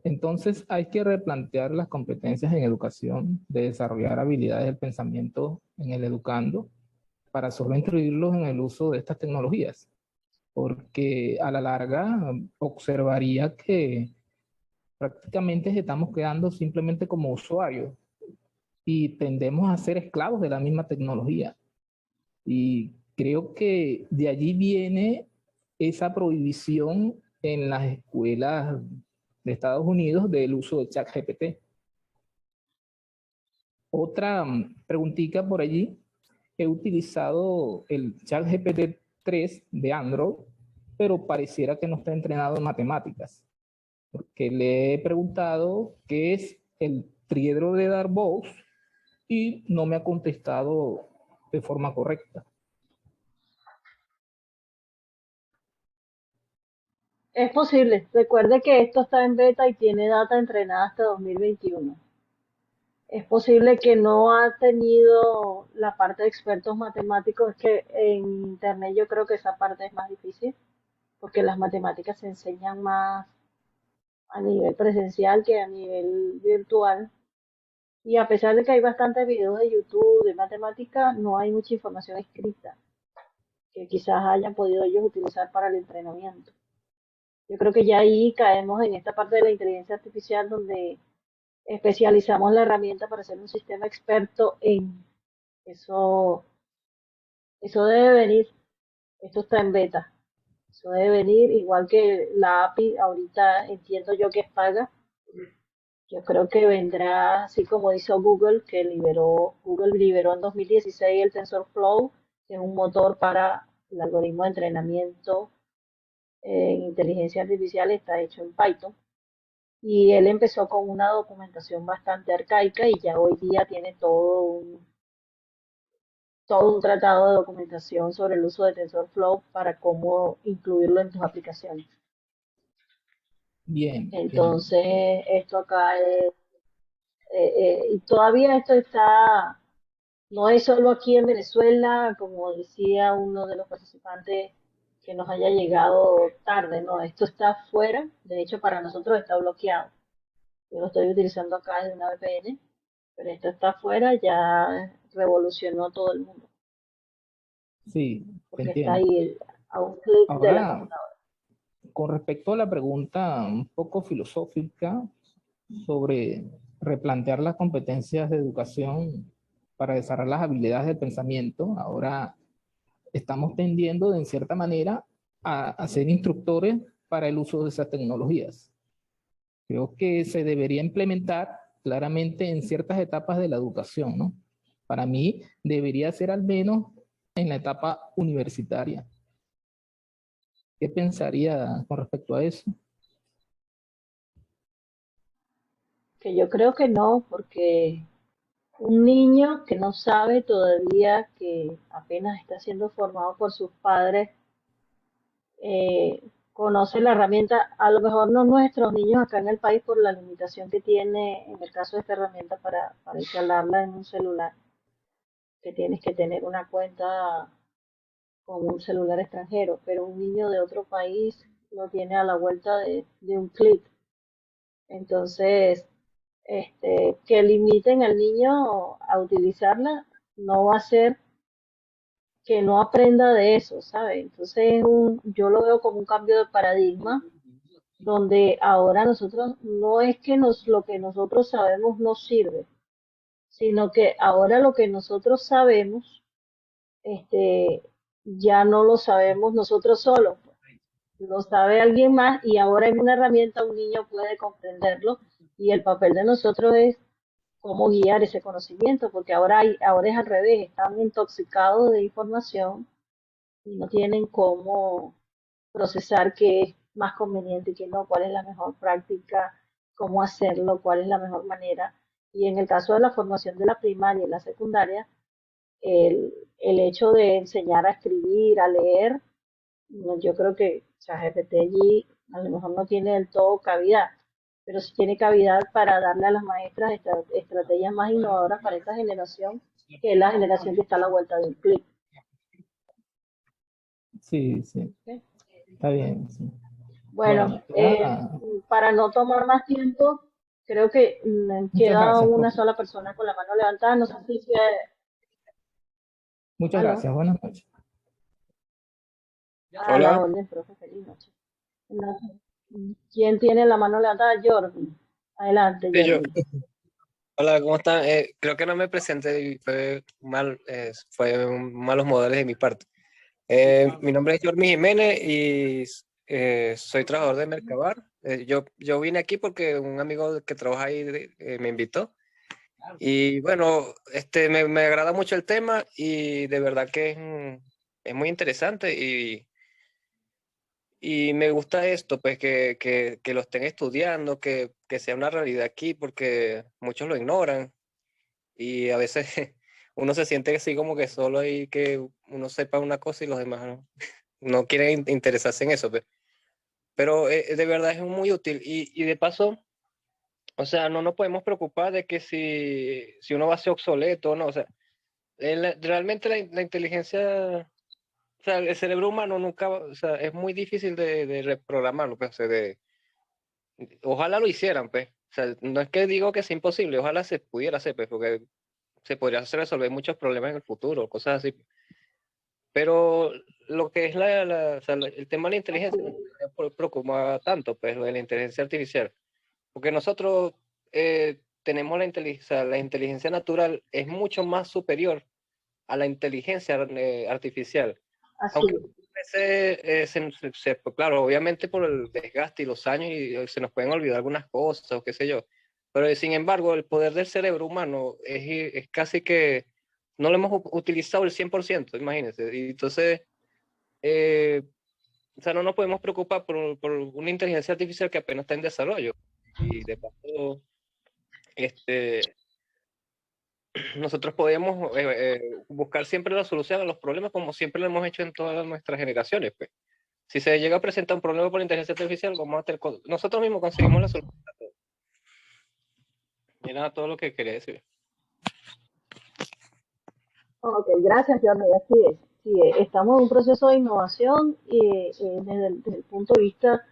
Entonces hay que replantear las competencias en educación, de desarrollar habilidades del pensamiento en el educando para solo introducirlos en el uso de estas tecnologías, porque a la larga observaría que prácticamente estamos quedando simplemente como usuarios y tendemos a ser esclavos de la misma tecnología. Y creo que de allí viene esa prohibición en las escuelas de Estados Unidos del uso de ChatGPT. Otra preguntita por allí. He utilizado el ChatGPT 3 de Android, pero pareciera que no está entrenado en matemáticas. Porque le he preguntado qué es el triedro de Darboux y no me ha contestado de forma correcta. Es posible. Recuerde que esto está en beta y tiene data entrenada hasta 2021. Es posible que no ha tenido la parte de expertos matemáticos, es que en internet yo creo que esa parte es más difícil, porque las matemáticas se enseñan más a nivel presencial que a nivel virtual. Y a pesar de que hay bastantes videos de YouTube de matemática, no hay mucha información escrita que quizás hayan podido ellos utilizar para el entrenamiento. Yo creo que ya ahí caemos en esta parte de la inteligencia artificial donde especializamos la herramienta para ser un sistema experto en eso. Eso debe venir. Esto está en beta. Eso debe venir, igual que la API, ahorita entiendo yo que es paga. Yo creo que vendrá, así como hizo Google, Google liberó en 2016 el TensorFlow, que es un motor para el algoritmo de entrenamiento en inteligencia artificial, está hecho en Python. Y él empezó con una documentación bastante arcaica y ya hoy día tiene todo un tratado de documentación sobre el uso de TensorFlow para cómo incluirlo en tus aplicaciones. Bien. Entonces, esto acá es, y todavía esto está, no es solo aquí en Venezuela, como decía uno de los participantes, que nos haya llegado tarde, no, esto está afuera, de hecho para nosotros está bloqueado. Yo lo estoy utilizando acá desde una VPN, pero esto está afuera, ya revolucionó todo el mundo, Sí, te porque está entiendo. ahí a un clic de la Ahora, computadora. con respecto a la pregunta un poco filosófica sobre replantear las competencias de educación para desarrollar las habilidades de pensamiento, ahora estamos tendiendo de en cierta manera a ser instructores para el uso de esas tecnologías. Creo que se debería implementar claramente en ciertas etapas de la educación, ¿no? Para mí debería ser al menos en la etapa universitaria. ¿Qué pensaría con respecto a eso? Que yo creo que no, porque un niño que no sabe todavía, que apenas está siendo formado por sus padres, conoce la herramienta, a lo mejor no nuestros niños acá en el país por la limitación que tiene en el caso de esta herramienta para instalarla en un celular, que tienes que tener una cuenta con un celular extranjero, pero un niño de otro país lo tiene a la vuelta de un clic. Entonces, que limiten al niño a utilizarla no va a ser que no aprenda de eso, ¿sabe? Entonces, yo lo veo como un cambio de paradigma, donde ahora nosotros, no es que lo que nosotros sabemos nos sirve, sino que ahora lo que nosotros sabemos, este, ya no lo sabemos nosotros solos, lo sabe alguien más y ahora en una herramienta un niño puede comprenderlo y el papel de nosotros es cómo guiar ese conocimiento, porque ahora es al revés, están intoxicados de información y no tienen cómo procesar qué es más conveniente y qué no, cuál es la mejor práctica, cómo hacerlo, cuál es la mejor manera. Y en el caso de la formación de la primaria y la secundaria, el hecho de enseñar a escribir, a leer, yo creo que ChatGPT allí a lo mejor no tiene del todo cavidad, pero sí tiene cavidad para darle a las maestras estrategias más innovadoras para esta generación, que es la generación que está a la vuelta del clic. Sí, sí, ¿Ok? está bien. Sí. Bueno, para no tomar más tiempo, creo que Muchas queda gracias, una profe. sola persona con la mano levantada. No sé si Muchas ¿Aló? gracias. Buenas noches. A la Hola. orden, profe, feliz noche. No sé. ¿Quién tiene la mano levantada? Jordi. Adelante, Sí, yo. Jordi. Hola, ¿cómo están? Creo que no me presenté y fue malos modales de mi parte. Mi nombre es Jordi Jiménez y soy trabajador de Mercabar. Yo vine aquí porque un amigo que trabaja ahí me invitó. Y bueno, me agrada mucho el tema y de verdad que es muy interesante y me gusta esto, pues que lo estén estudiando, que sea una realidad aquí porque muchos lo ignoran y a veces uno se siente así como que solo hay que uno sepa una cosa y los demás no quieren interesarse en eso, pues. Pero de verdad es muy útil y de paso, o sea, no nos podemos preocupar de que si uno va a ser obsoleto o no, o sea, realmente la inteligencia, o sea, el cerebro humano nunca, o sea, es muy difícil de reprogramarlo, pues, o sea, ojalá lo hicieran, pues. O sea, no es que digo que sea imposible, ojalá se pudiera hacer, pues, porque se podría hacer resolver muchos problemas en el futuro, cosas así. Pero lo que es o sea, el tema de la inteligencia no me preocupa tanto, pues, lo de la inteligencia artificial. Porque nosotros tenemos la inteligencia natural es mucho más superior a la inteligencia artificial. Así Aunque es. pues, claro, obviamente por el desgaste y los años y se nos pueden olvidar algunas cosas o qué sé yo. Pero sin embargo, el poder del cerebro humano es casi que no lo hemos utilizado el 100%, imagínense. Y entonces, eh, o sea, no nos podemos preocupar por una inteligencia artificial que apenas está en desarrollo. Y de paso, nosotros podemos buscar siempre la solución a los problemas como siempre lo hemos hecho en todas nuestras generaciones, pues. Si se llega a presentar un problema por inteligencia artificial, nosotros mismos conseguimos la solución. Era todo lo que quería decir. Ok, gracias, Jordi. Así es. Sí, estamos en un proceso de innovación desde el punto de vista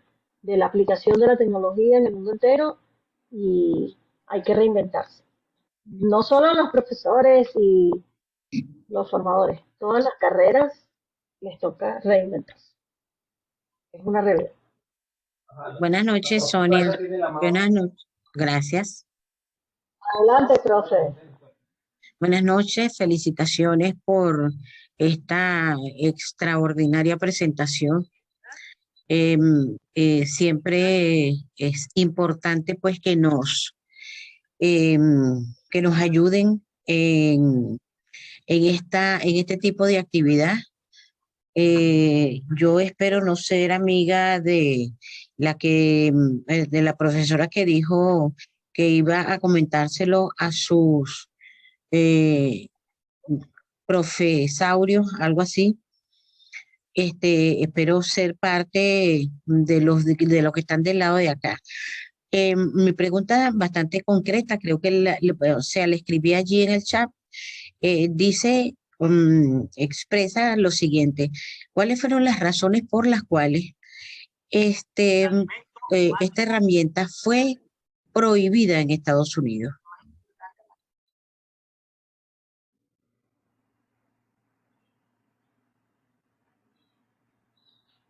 de la aplicación de la tecnología en el mundo entero y hay que reinventarse. No solo los profesores y los formadores, todas las carreras les toca reinventarse. Es una realidad. Buenas noches, Sonia. Buenas noches. Gracias. Adelante, profe. Buenas noches. Felicitaciones por esta extraordinaria presentación. Siempre es importante pues que nos ayuden en este tipo de actividad. Yo espero no ser amiga de de la profesora que dijo que iba a comentárselo a sus profesaurios, algo así. Espero ser parte de de los que están del lado de acá. Mi pregunta bastante concreta, creo que o sea, le escribí allí en el chat, dice, expresa lo siguiente: ¿cuáles fueron las razones por las cuales esta herramienta fue prohibida en Estados Unidos?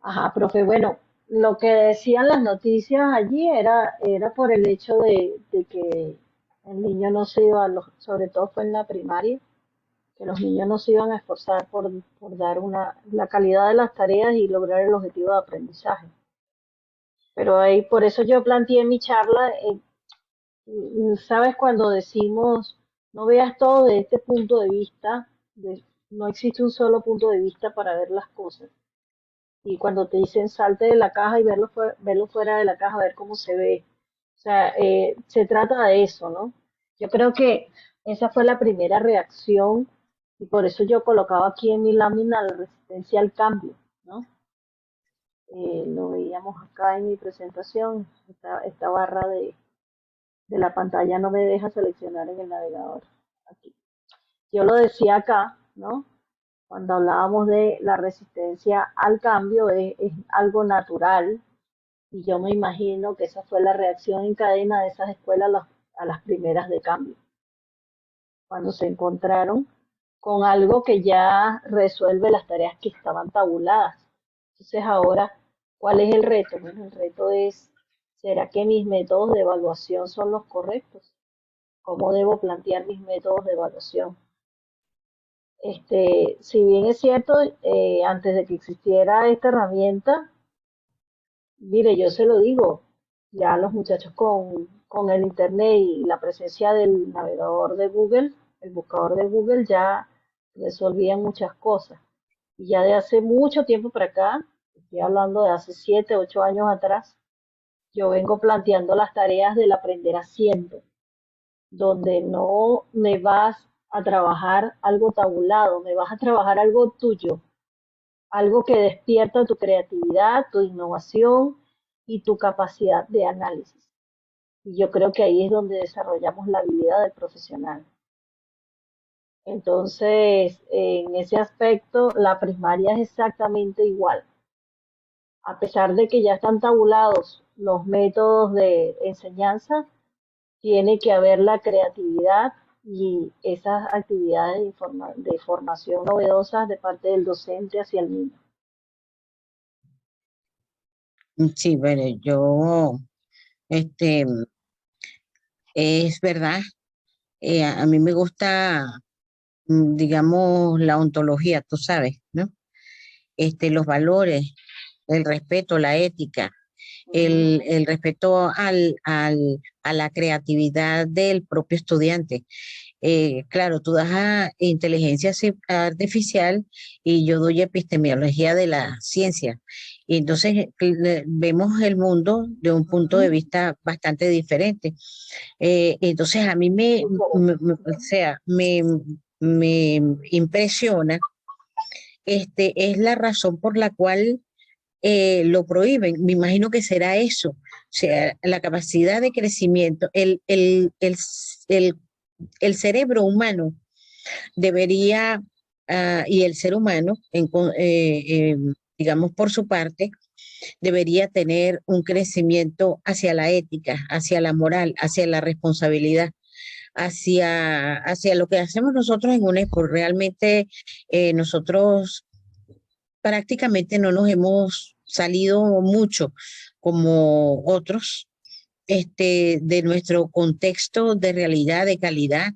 Ajá, profe, bueno, lo que decían las noticias allí era por el hecho de que el niño no se iba, sobre todo fue en la primaria, que los niños no se iban a esforzar por dar la calidad de las tareas y lograr el objetivo de aprendizaje. Pero ahí, por eso yo planteé en mi charla ¿Sabes cuando decimos no veas todo de este punto de vista? No existe un solo punto de vista para ver las cosas. Y cuando te dicen salte de la caja y verlo fuera de la caja, ver cómo se ve. O sea, se trata de eso, ¿no? Yo creo que esa fue la primera reacción y por eso yo colocaba aquí en mi lámina la resistencia al cambio, ¿no? Lo veíamos acá en mi presentación, esta barra de la pantalla no me deja seleccionar en el navegador. Aquí. Yo lo decía acá, ¿no? Cuando hablábamos de la resistencia al cambio, es algo natural y yo me imagino que esa fue la reacción en cadena de esas escuelas a las primeras de cambio, cuando se encontraron con algo que ya resuelve las tareas que estaban tabuladas. Entonces ahora, ¿cuál es el reto? Bueno, el reto es, ¿será que mis métodos de evaluación son los correctos? ¿Cómo debo plantear mis métodos de evaluación? Si bien es cierto, antes de que existiera esta herramienta, mire, yo se lo digo, ya los muchachos con el internet y la presencia del navegador de Google, el buscador de Google, ya resolvían muchas cosas. Y ya de hace mucho tiempo para acá, estoy hablando de hace 7, 8 años atrás, yo vengo planteando las tareas del aprender haciendo, donde no me vas a trabajar algo tabulado, me vas a trabajar algo tuyo, algo que despierta tu creatividad, tu innovación y tu capacidad de análisis. Y yo creo que ahí es donde desarrollamos la habilidad del profesional. Entonces, en ese aspecto, la primaria es exactamente igual. A pesar de que ya están tabulados los métodos de enseñanza, tiene que haber la creatividad y esas actividades de formación novedosas de parte del docente hacia el niño. Sí, bueno, yo, este, es verdad, a mí me gusta, digamos, la ontología, tú sabes, ¿no? Los valores, el respeto, la ética, el respeto a la creatividad del propio estudiante. Claro, tú das a inteligencia artificial y yo doy epistemología de la ciencia. Y entonces vemos el mundo de un punto de vista bastante diferente. Entonces a mí o sea, me impresiona, es la razón por la cual lo prohíben. Me imagino que será eso, o sea, la capacidad de crecimiento, el cerebro humano debería, y el ser humano, digamos por su parte, debería tener un crecimiento hacia la ética, hacia la moral, hacia la responsabilidad, hacia lo que hacemos nosotros en UNESCO. Realmente nosotros prácticamente no nos hemos salido mucho como otros de nuestro contexto de realidad, de calidad,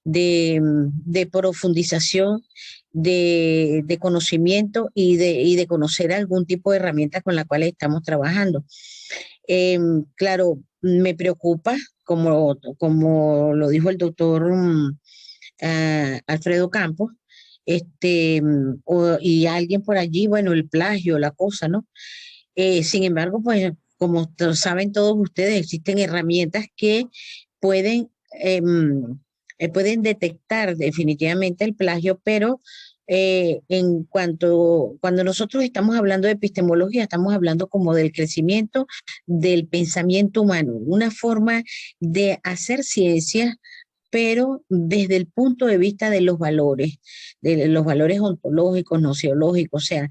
de profundización, de conocimiento y de conocer algún tipo de herramienta con la cual estamos trabajando. Claro, me preocupa, como lo dijo el doctor Alfredo Campos, y alguien por allí, bueno, el plagio, la cosa, ¿no? Sin embargo, pues como saben todos ustedes, existen herramientas que pueden, pueden detectar definitivamente el plagio, pero cuando nosotros estamos hablando de epistemología, estamos hablando como del crecimiento del pensamiento humano, una forma de hacer ciencia, pero desde el punto de vista de los valores ontológicos, nociológicos, o sea,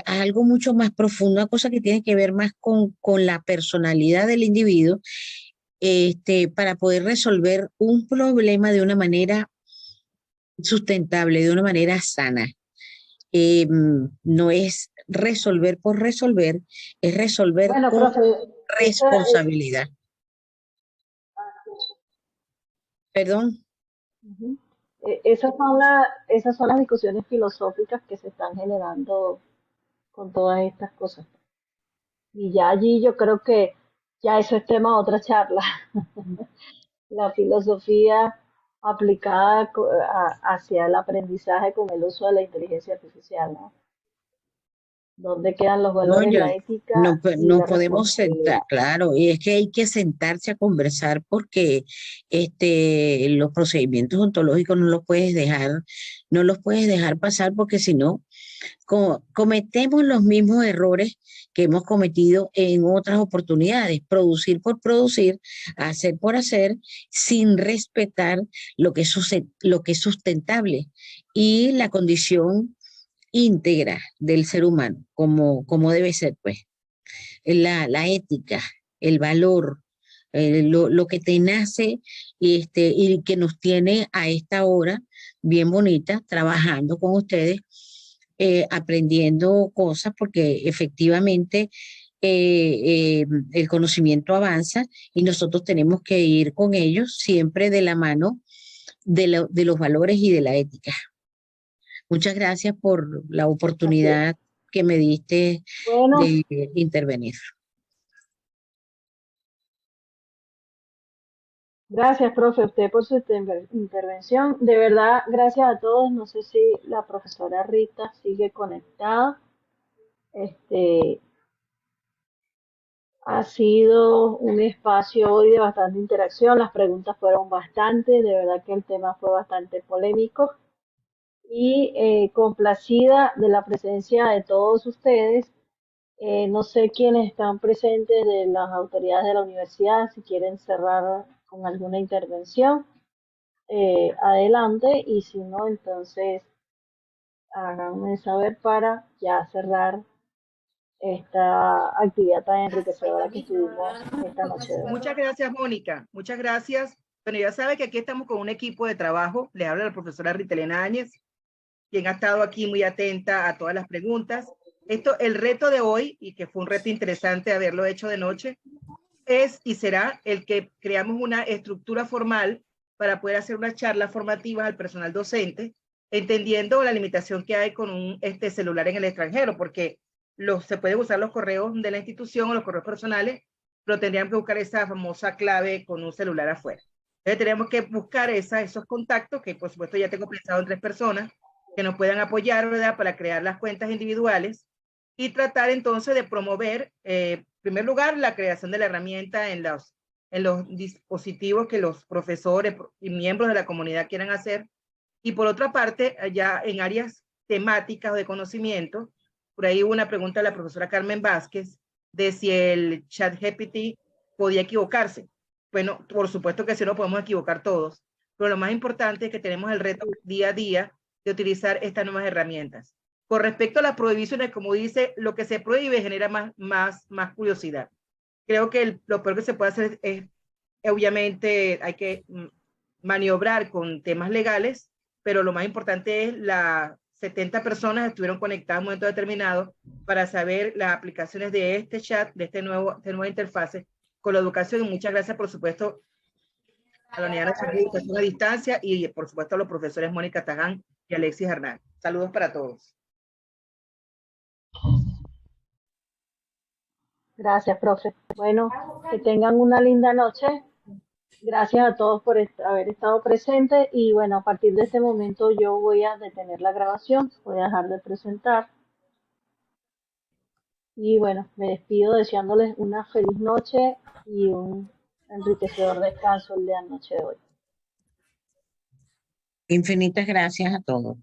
algo mucho más profundo, una cosa que tiene que ver más con la personalidad del individuo, para poder resolver un problema de una manera sustentable, de una manera sana. No es resolver por resolver, es resolver Bueno, con profe, responsabilidad. Perdón. Ujú. Esas son las discusiones filosóficas que se están generando con todas estas cosas. Y ya allí yo creo que ya eso es tema de otra charla. la filosofía aplicada hacia el aprendizaje con el uso de la inteligencia artificial, ¿no? ¿Dónde quedan los valores, Coño, la ética y no la podemos sentar, responsabilidad? claro, y es que hay que sentarse a conversar porque los procedimientos ontológicos no los puedes dejar pasar porque si no, cometemos los mismos errores que hemos cometido en otras oportunidades, producir por producir, hacer por hacer, sin respetar lo que es sustentable y la condición íntegra del ser humano, como debe ser, pues, la ética, el valor, lo que te nace y que nos tiene a esta hora bien bonita, trabajando con ustedes, aprendiendo cosas, porque efectivamente el conocimiento avanza y nosotros tenemos que ir con ellos siempre de la mano de los valores y de la ética. Muchas gracias por la Así es. oportunidad que me diste Bueno, de intervenir. gracias, profe, a usted por su intervención. De verdad, gracias a todos. No sé si la profesora Rita sigue conectada. Ha sido un espacio hoy de bastante interacción. Las preguntas fueron bastante. De verdad que el tema fue bastante polémico. Y complacida de la presencia de todos ustedes. No sé quiénes están presentes de las autoridades de la universidad, si quieren cerrar con alguna intervención, adelante, y si no, entonces háganme saber para ya cerrar esta actividad tan enriquecedora que tuvimos esta noche de hoy. Muchas gracias, Mónica. Muchas gracias. Bueno, ya sabe que aquí estamos con un equipo de trabajo. Le habla la profesora Ritelena Áñez, quien ha estado aquí muy atenta a todas las preguntas. El reto de hoy, y que fue un reto interesante haberlo hecho de noche, es y será el que creamos una estructura formal para poder hacer unas charlas formativas al personal docente, entendiendo la limitación que hay con un celular en el extranjero, porque se pueden usar los correos de la institución o los correos personales, pero tendrían que buscar esa famosa clave con un celular afuera. Entonces tenemos que buscar esos contactos, que por supuesto ya tengo pensado en 3 personas, que nos puedan apoyar, ¿verdad?, para crear las cuentas individuales y tratar entonces de promover, en primer lugar, la creación de la herramienta en los dispositivos que los profesores y miembros de la comunidad quieran hacer. Y por otra parte, ya en áreas temáticas o de conocimiento, por ahí hubo una pregunta de la profesora Carmen Vázquez de si el ChatGPT podía equivocarse. Bueno, por supuesto que sí lo podemos equivocar todos, pero lo más importante es que tenemos el reto día a día de utilizar estas nuevas herramientas. Con respecto a las prohibiciones, como dice, lo que se prohíbe genera más curiosidad. Creo que lo peor que se puede hacer es obviamente, hay que maniobrar con temas legales, pero lo más importante es las 70 personas estuvieron conectadas en un momento determinado para saber las aplicaciones de este chat, de esta nueva interfase con la educación. Y muchas gracias, por supuesto, a la Unidad Nacional de Educación a Distancia y, por supuesto, a los profesores Mónica Taján y Alexis Hernán. Saludos para todos. Gracias, profe. Bueno, que tengan una linda noche. Gracias a todos por haber estado presentes y bueno, a partir de este momento yo voy a detener la grabación, voy a dejar de presentar y bueno, me despido deseándoles una feliz noche y un enriquecedor descanso el día de noche de hoy. Infinitas gracias a todos.